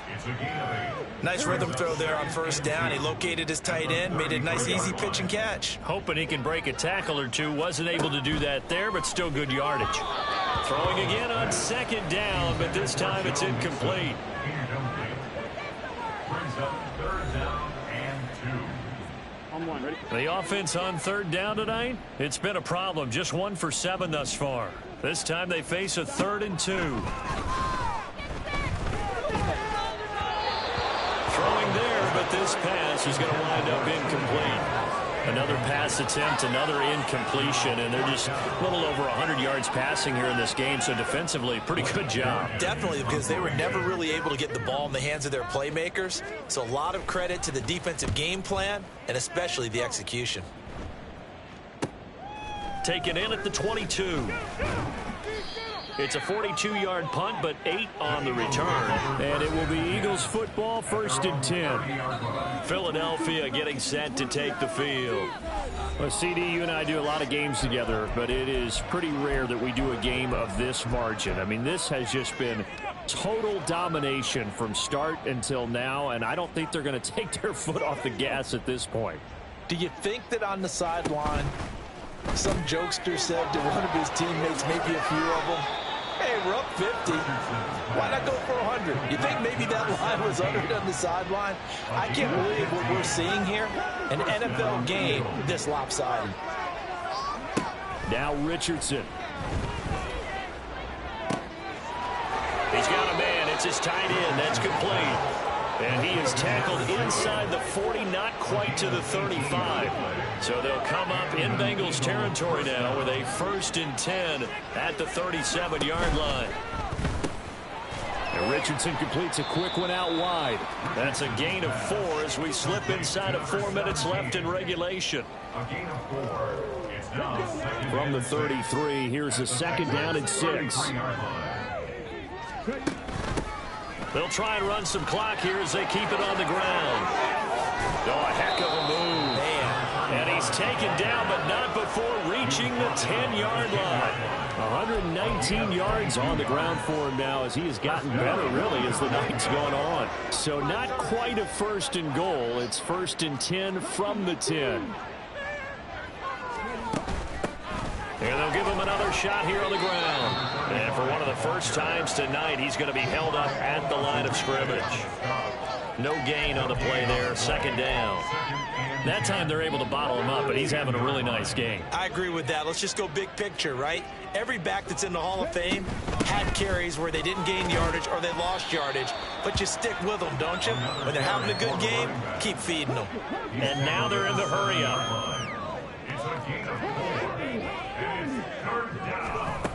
[SPEAKER 2] Nice rhythm throw there on 1st down. He located his tight end, made it a nice, easy pitch and catch.
[SPEAKER 1] Hoping he can break a tackle or 2. Wasn't able to do that there, but still good yardage. Throwing again on 2nd down, but this time it's incomplete.
[SPEAKER 4] Brings up 3rd down and 2.
[SPEAKER 1] The offense on 3rd down tonight, it's been a problem. Just 1 for 7 thus far. This time they face a 3rd and 2. Throwing there, but this pass is going to wind up incomplete. Another pass attempt, another incompletion, and they're just a little over 100 yards passing here in this game, so defensively, pretty good job.
[SPEAKER 2] Definitely, because they were never really able to get the ball in the hands of their playmakers, so a lot of credit to the defensive game plan, and especially the execution.
[SPEAKER 1] Taken in at the 22. It's a 42-yard punt, but 8 on the return. And it will be Eagles football, 1st and 10. Philadelphia getting set to take the field. Well, CD, you and I do a lot of games together, but it is pretty rare that we do a game of this margin. I mean, this has just been total domination from start until now, and I don't think they're going to take their foot off the gas at this point.
[SPEAKER 6] Do you think that on the sideline, some jokester said to one of his teammates, maybe a few of them, hey, we're up 50. Why not go for 100? You think maybe that line was uttered on the sideline? I can't believe what we're seeing here. An NFL game this lopsided.
[SPEAKER 1] Now Richardson. He's got a man. It's his tight end. That's complete. And he is tackled inside the 40, not quite to the 35. So they'll come up in Bengals territory now with a 1st and 10 at the 37-yard line. And Richardson completes a quick one out wide. That's a gain of 4 as we slip inside of 4 minutes left in regulation.
[SPEAKER 4] A gain of 4. It's now 2nd
[SPEAKER 1] From the
[SPEAKER 4] and
[SPEAKER 1] 33, here's a 2nd down and 6. They'll try and run some clock here as they keep it on the ground. Oh, a heck of a move.
[SPEAKER 2] Man.
[SPEAKER 1] And he's taken down, but not before reaching the 10-yard line. 119 yards on the ground for him now as he has gotten better, really, as the night's gone on. So not quite a 1st and goal. It's 1st and 10 from the 10. And they'll give him another shot here on the ground. And for one of the first times tonight, he's going to be held up at the line of scrimmage. No gain on the play there, 2nd down. That time they're able to bottle him up, but he's having a really nice game.
[SPEAKER 2] I agree with that. Let's just go big picture, right? Every back that's in the Hall of Fame had carries where they didn't gain yardage or they lost yardage, but you stick with them, don't you? When they're having a good game, keep feeding them.
[SPEAKER 1] And now they're in the hurry-up.
[SPEAKER 4] It's a gain of 4. And it's 3rd down.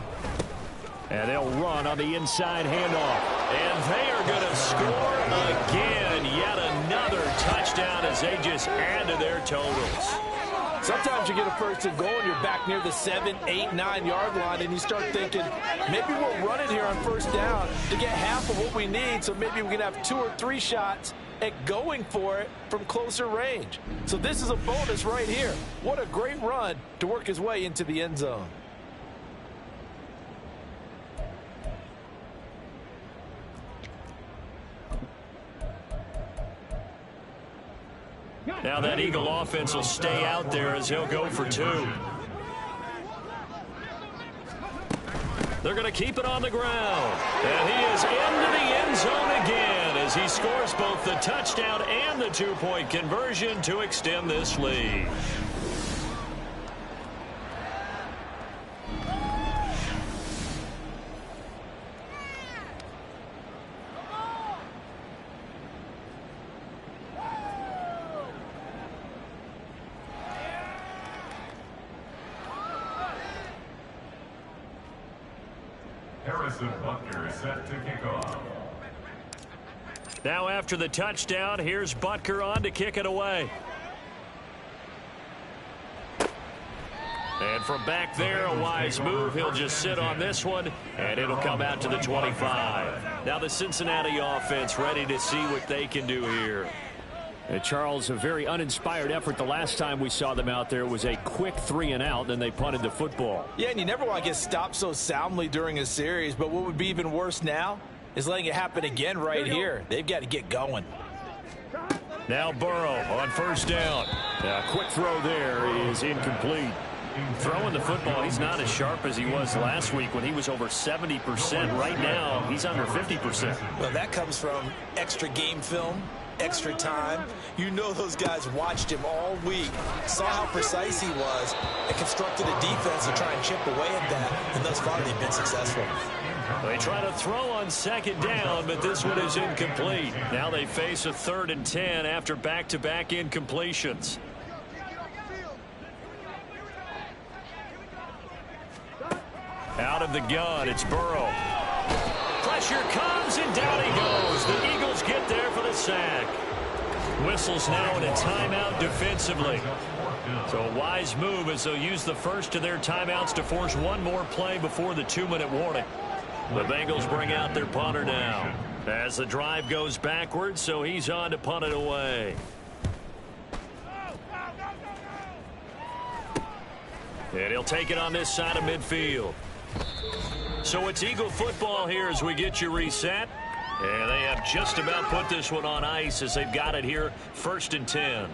[SPEAKER 1] And they'll run on the inside handoff. And they are going to score again. Yet another touchdown as they just add to their totals.
[SPEAKER 6] Sometimes you get a 1st and goal and you're back near the 7, 8, 9-yard line and you start thinking, maybe we'll run it here on 1st down to get half of what we need, so maybe we can have 2 or 3 shots at going for it from closer range. So this is a bonus right here. What a great run to work his way into the end zone.
[SPEAKER 1] Now that Eagle offense will stay out there as he'll go for 2. They're going to keep it on the ground. And he is into the end zone again as he scores both the touchdown and the two-point conversion to extend this lead.
[SPEAKER 4] Harrison Butker is set to kick off.
[SPEAKER 1] Now after the touchdown, here's Butker on to kick it away. And from back there, a wise move. He'll just sit on this one, and it'll come out to the 25. Now the Cincinnati offense ready to see what they can do here.
[SPEAKER 8] Charles, a very uninspired effort. The last time we saw them out there was a quick 3-and-out, then they punted the football.
[SPEAKER 6] Yeah, and you never want to get stopped so soundly during a series, but what would be even worse now is letting it happen again right here. They've got to get going.
[SPEAKER 1] Now Burrow on first down. A quick throw there is incomplete. Throwing the football, he's not as sharp as he was last week when he was over 70%. Right now, he's under 50%.
[SPEAKER 2] Well, that comes from extra game film, extra time. You know those guys watched him all week, saw how precise he was, and constructed a defense to try and chip away at that, and thus far they've been successful.
[SPEAKER 1] They try to throw on second down, but this one is incomplete. Now they face a 3rd and 10 after back-to-back incompletions. Out of the gun, it's Burrow. Pressure comes, and down he goes. The Eagles get there for the sack. Whistles now in a timeout defensively. So a wise move as they'll use the first of their timeouts to force one more play before the 2-minute warning. The Bengals bring out their punter now as the drive goes backwards, so he's on to punt it away. And he'll take it on this side of midfield. So it's Eagle football here as we get you reset. And they have just about put this one on ice as they've got it here, 1st and 10.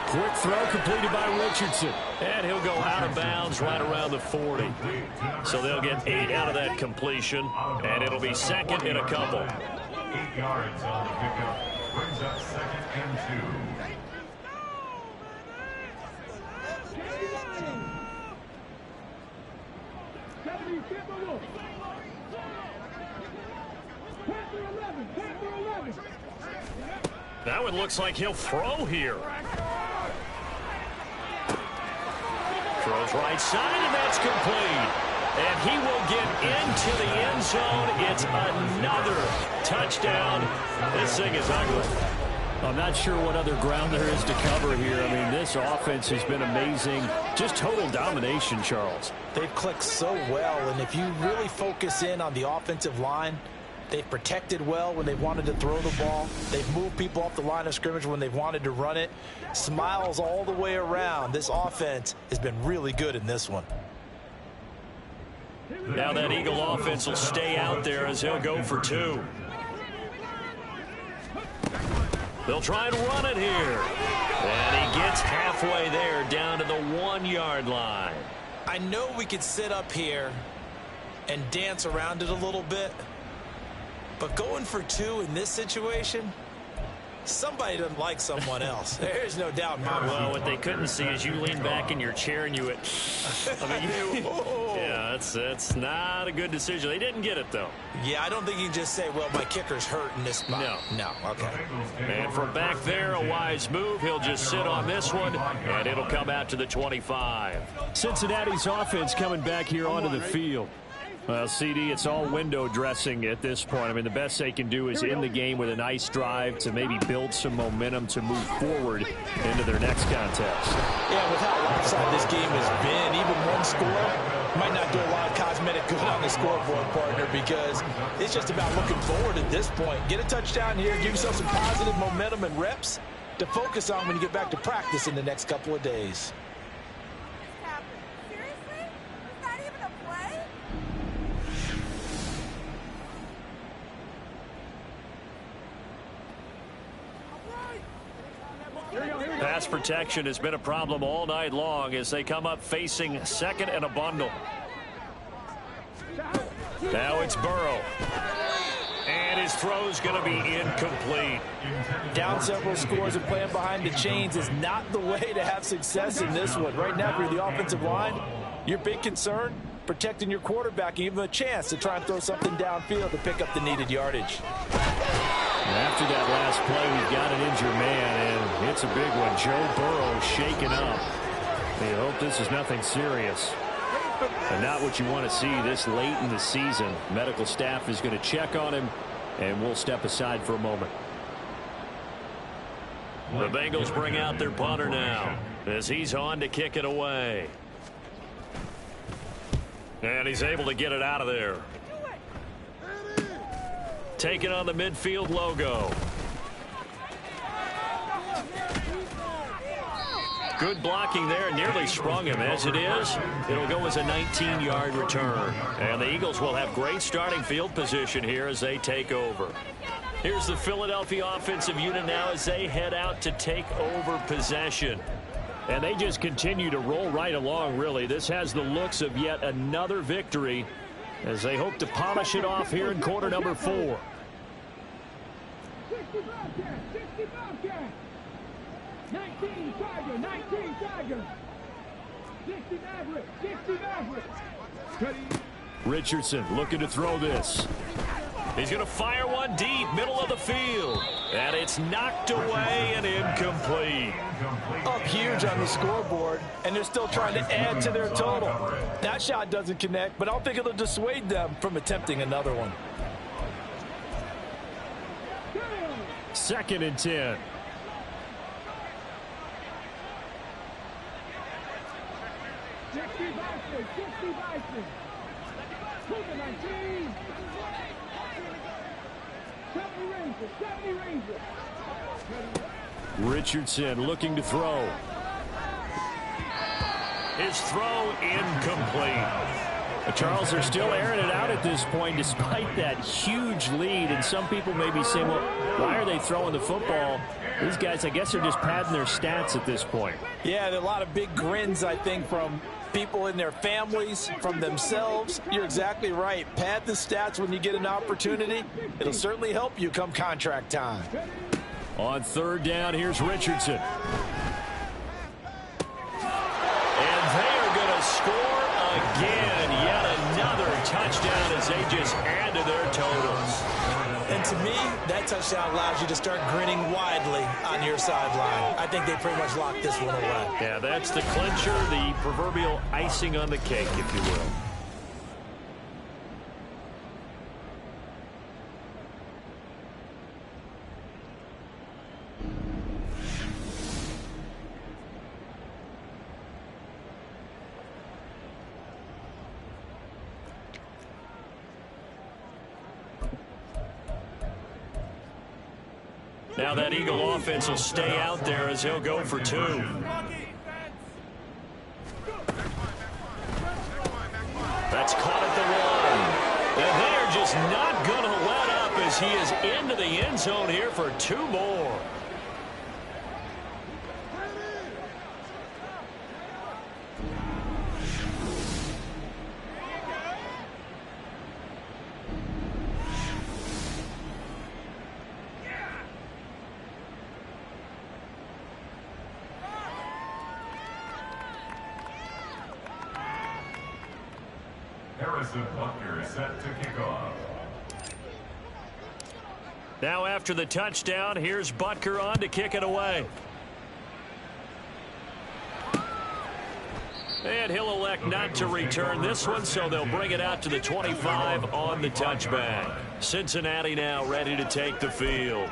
[SPEAKER 1] Quick throw completed by Richardson. And he'll go out of bounds right around the 40. So they'll get 8 out of that completion. And it'll be 2nd and a couple.
[SPEAKER 4] 8 yards on the pickup. Brings up 2nd and 2.
[SPEAKER 1] That one looks like he'll throw here. Throws right side, and that's complete. And he will get into the end zone. It's another touchdown. This thing is ugly.
[SPEAKER 8] I'm not sure what other ground there is to cover here. I mean, this offense has been amazing. Just total domination, Charles.
[SPEAKER 6] They've clicked so well, and if you really focus in on the offensive line, they've protected well when they wanted to throw the ball. They've moved people off the line of scrimmage when they've wanted to run it. Smiles all the way around. This offense has been really good in this one.
[SPEAKER 1] Now that Eagle offense will stay out there as he'll go for 2. They'll try and run it here. And he gets halfway there down to the 1-yard line.
[SPEAKER 2] I know we could sit up here and dance around it a little bit, but going for 2 in this situation, somebody doesn't like someone else. There's no doubt in my mind.
[SPEAKER 1] Well, what they couldn't see is you lean back in your chair and you went, yeah, that's not a good decision. They didn't get it, though.
[SPEAKER 2] Yeah, I don't think you can just say, well, my kicker's hurt in this spot. No, okay.
[SPEAKER 1] And from back there, a wise move. He'll just sit on this one, and it'll come out to the 25.
[SPEAKER 8] Cincinnati's offense coming back here onto the field. Well, CD, it's all window dressing at this point. I mean, the best they can do is end the game with a nice drive to maybe build some momentum to move forward into their next contest.
[SPEAKER 6] Yeah, with how lopsided this game has been, even one score might not do a lot of cosmetic good on the scoreboard, partner, because it's just about looking forward at this point. Get a touchdown here. Give yourself some positive momentum and reps to focus on when you get back to practice in the next couple of days.
[SPEAKER 9] Seriously? Is that even a play?
[SPEAKER 8] Pass protection has been a problem all night long as they come up facing second and a bundle. Now it's Burrow. And his throw's going to be incomplete.
[SPEAKER 6] Down several scores and playing behind the chains is not the way to have success in this one. Right now, if you're the offensive line, your big concern, protecting your quarterback and give him a chance to try and throw something downfield to pick up the needed yardage.
[SPEAKER 8] After that last play, we've got an injured man, and it's a big one. Joe Burrow shaken up. You hope this is nothing serious. And not what you want to see this late in the season. Medical staff is going to check on him, and we'll step aside for a moment. The Bengals bring out their punter now as he's on to kick it away. And he's able to get it out of there. Taking on the midfield logo. Good blocking there, nearly sprung him. As it is, it'll go as a 19-yard return. And the Eagles will have great starting field position here as they take over. Here's the Philadelphia offensive unit now as they head out to take over possession. And they just continue to roll right along, really. This has the looks of yet another victory as they hope to polish it off here in quarter number 4.
[SPEAKER 3] 60 Bobcat. 19 Tiger, 19 Tiger. 60 Maverick.
[SPEAKER 8] Richardson looking to throw this. He's going to fire one deep, middle of the field. And it's knocked away and incomplete.
[SPEAKER 6] Up huge on the scoreboard, and they're still trying to add to their total. That shot doesn't connect, but I don't think it'll dissuade them from attempting another one.
[SPEAKER 8] 2nd and 10. Richardson looking to throw. His throw incomplete. Charles, they're still airing it out at this point despite that huge lead. And some people may be saying, well, why are they throwing the football? These guys, I guess, are just padding their stats at this point.
[SPEAKER 6] Yeah, there are a lot of big grins, I think, from people in their families, from themselves. You're exactly right. Pad the stats when you get an opportunity. It'll certainly help you come contract time.
[SPEAKER 8] On 3rd down, here's Richardson. And they are going to score again. Yet another touchdown as they just add to their totals.
[SPEAKER 2] And to me, that touchdown allows you to start grinning widely on your sideline. I think they pretty much locked this one away.
[SPEAKER 8] Yeah, that's the clincher, the proverbial icing on the cake, if you will. Now that Eagle offense will stay out there as he'll go for 2. That's caught at the 1. And they're just not going to let up as he is into the end zone here for 2 more.
[SPEAKER 4] Harrison Butker is set to kick off.
[SPEAKER 8] Now after the touchdown, here's Butker on to kick it away. And he'll elect not to return this one, so they'll bring it out to the 25 on the touchback. Cincinnati now ready to take the field.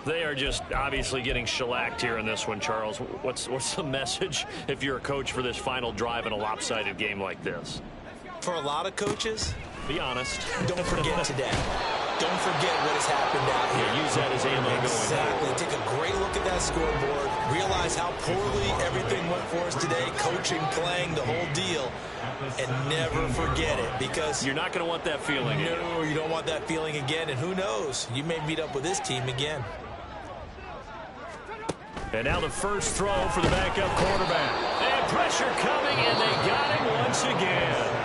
[SPEAKER 8] They are just obviously getting shellacked here in this one, Charles. What's the message if you're a coach for this final drive in a lopsided game like this?
[SPEAKER 2] For a lot of coaches,
[SPEAKER 8] be honest.
[SPEAKER 2] don't forget today. don't forget what has happened out here.
[SPEAKER 8] Yeah, use that as ammo going
[SPEAKER 2] Exactly.
[SPEAKER 8] forward.
[SPEAKER 2] Take a great look at that scoreboard. Realize how poorly everything went for us today. Coaching, playing, the whole deal. And never forget it, because
[SPEAKER 8] you're not going to want that feeling.
[SPEAKER 2] No, you don't want that feeling again. And who knows? You may meet up with this team again.
[SPEAKER 8] And now the first throw for the backup quarterback. And pressure coming, and they got him once again.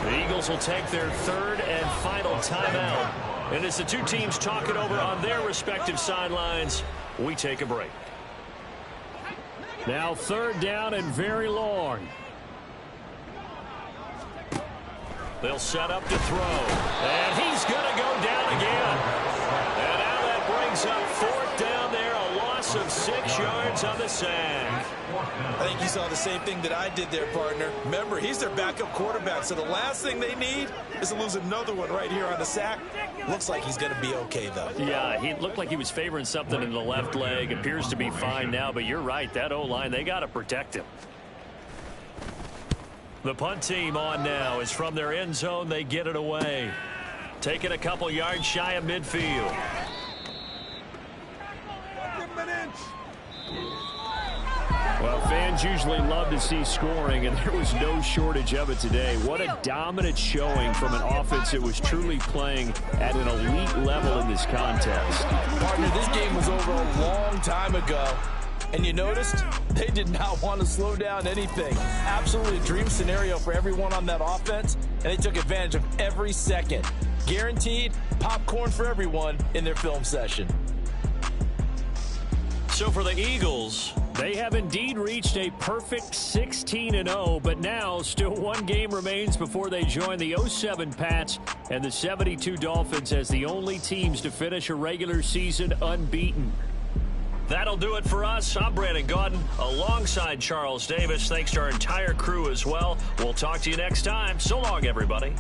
[SPEAKER 8] The Eagles will take their third and final timeout. And as the two teams talk it over on their respective sidelines, we take a break. Now third down and very long. They'll set up to throw. And he's going to go down again. And now that brings up fourth down there. A loss of 6 yards on the sack.
[SPEAKER 2] I think you saw the same thing that I did there, partner. Remember, he's their backup quarterback, so the last thing they need is to lose another one right here on the sack. Looks like he's going to be okay, though.
[SPEAKER 8] Yeah, he looked like he was favoring something in the left leg. Appears to be fine now, but you're right. That O-line, they got to protect him. The punt team on now is from their end zone. They get it away. Taking a couple yards shy of midfield. Well, fans usually love to see scoring, and there was no shortage of it today. What a dominant showing from an offense that was truly playing at an elite level in this contest.
[SPEAKER 6] Partner, this game was over a long time ago. And you noticed they did not want to slow down anything. Absolutely a dream scenario for everyone on that offense, and they took advantage of every second. Guaranteed popcorn for everyone in their film session.
[SPEAKER 8] So for the Eagles, they have indeed reached a perfect 16-0, but now still one game remains before they join the 07 Pats and the 72 Dolphins as the only teams to finish a regular season unbeaten. That'll do it for us. I'm Brandon Gaudin alongside Charles Davis. Thanks to our entire crew as well. We'll talk to you next time. So long, everybody.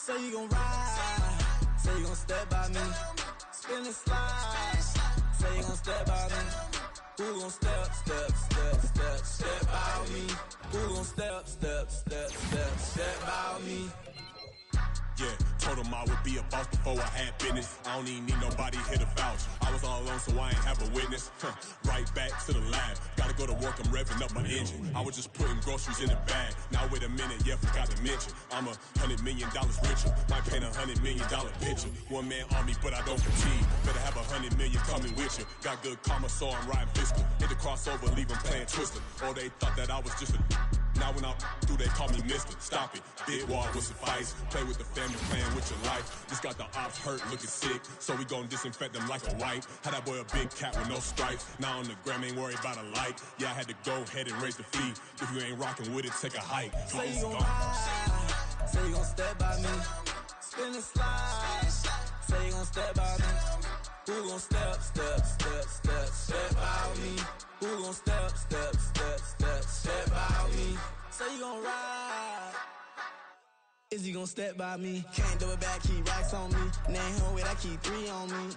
[SPEAKER 10] Say you gon' ride, say you gon' step by me. Spin and slide, say you gon' step by me. Who gon' step by me? Who gon' step by me?
[SPEAKER 11] Yeah, told him I would be a boss before I had business. I don't even need nobody here to vouch. I was all alone, so I ain't have a witness. Right back to the lab. Gotta go to work, I'm revving up my engine. I was just putting groceries in the bag. Now wait a minute, yeah, forgot to mention. I'm $100 million richer. Might paint $100 million picture. One man army, but I don't fatigue. Better have 100 million coming with you. Got good karma, so I'm riding fiscal. Hit the crossover, leave them playing Twister. Or they thought that I was just a... Now when I do, they call me Mister. Stop it. Big wall would suffice. Play with the family, playing with your life. Just got the ops hurt, looking sick. So we gon' disinfect them like a wipe. Had that boy a big cat with no stripes. Now on the gram, ain't worried about a light. Yeah, I had to go ahead and raise the fee. If you ain't rocking with it, take a hike.
[SPEAKER 10] Say you gon' ride, say you gon' step by me. Spin and slide, say you gon' step by me. Who gon' step by me? Who gon' step by me? Say you gon' ride. Is he gon' step by me? Can't do it back, keep racks on me. Name home with I keep 3 on me.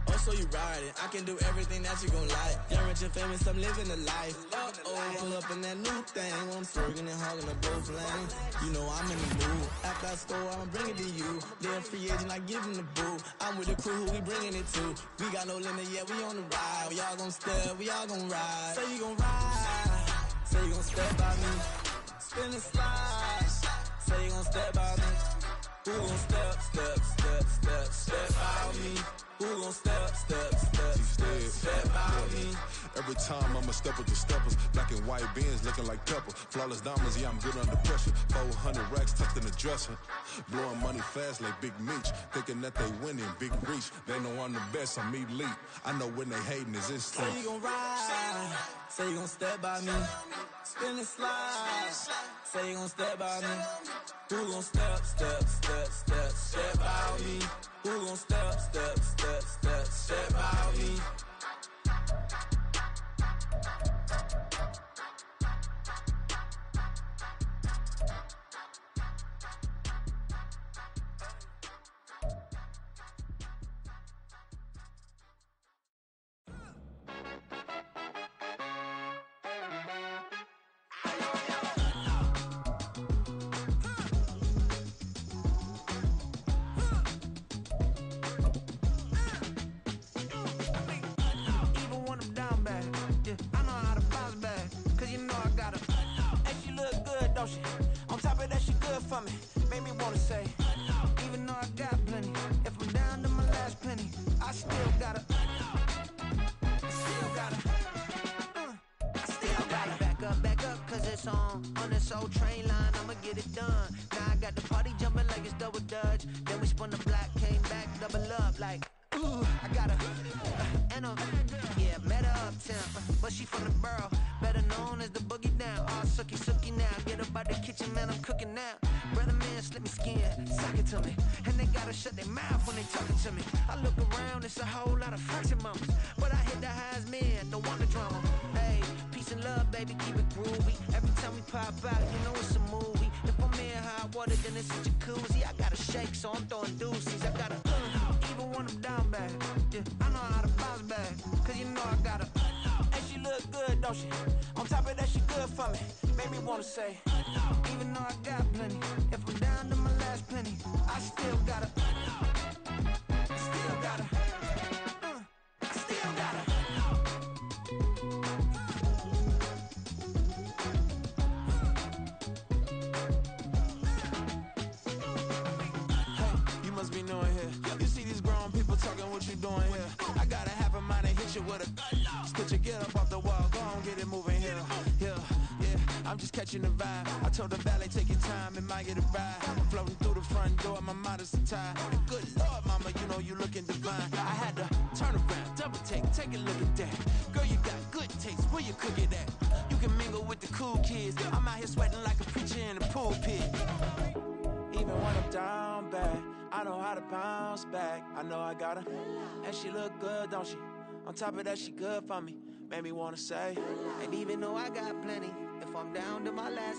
[SPEAKER 10] Oh, so you riding. I can do everything that you gon' like. Young, rich, and famous, I'm living the life. Uh-oh, pull up in that new thing. I'm swerving and hogging the both lanes. You know I'm in the mood. After I score, I'ma bring it to you. They're a free agent, I give him the boo. I'm with the crew, who we bringing it to. We got no limit, yeah, we on the ride. We all gon' step, we all gon' ride. Say you gon' ride, say you gon' step by me. Spin and slide, say you gon' step by me. Who gon' step by me? Who gon' step by me?
[SPEAKER 12] Every time I'ma step with the steppers. Black and white beans looking like pepper. Flawless diamonds, yeah, I'm good under pressure. 400 racks tucked in the dresser. Blowing money fast like Big Meech. Thinking that they winning, big reach. They know I'm the best, I'm elite. I know when they hating is instant.
[SPEAKER 10] Say you gon' ride, say you gon' step by me. Spin and slide, say you gon' step by me. Who gon' step by me? Who gon' step by me?
[SPEAKER 5] On top of that, she good for me. Made me wanna say, even though I got plenty, if I'm down to my last penny, I still gotta back up, cause it's on this old train line, I'ma get it done. Now I got the party jumping like it's double dutch. Then we spun the block, came back, double up like, ooh, I got a, yeah, met her uptown, but she from the borough, better known as the boogie down. All sookie now, get up out the kitchen, man, I'm cooking now. Brother man, slip me skin, suck it to me, and they gotta shut their mouth when they talking to me. I look around, it's a whole lot of fraction mamas, but I hit the highs, man, don't want the drama. Hey, peace and love, baby, keep it groovy. Every time we pop out, you know it's a movie. If I'm in hot water, then it's a jacuzzi. I gotta shake, so I'm throwing deuces. I gotta, even when I'm down bad, yeah, I know how to bounce back, cause you know I gotta, and she look good, don't she? On top of that, she good for me. Made me wanna say, even though I got plenty, if I'm down to my last penny, I still gotta, be knowing here. You see these grown people talking, what you doing here? I got a half a mind to hit you with a spit you, get up off the wall, go on, get it moving here. Yeah, I'm just catching the vibe. I told the valet, take your time, it might get a ride. Floating through the front door, my mind is a tie. And good Lord, mama, you know you looking divine. I had to turn around, double take a look at that. Girl, you got good taste, where you cook it at? You can mingle with the cool kids. I'm out here sweating like a preacher in a pulpit. Even when I'm down bad, I know how to bounce back. I know I got her, and she look good, don't she? On top of that, she good for me. Made me wanna say, and even though I got plenty, if I'm down to my last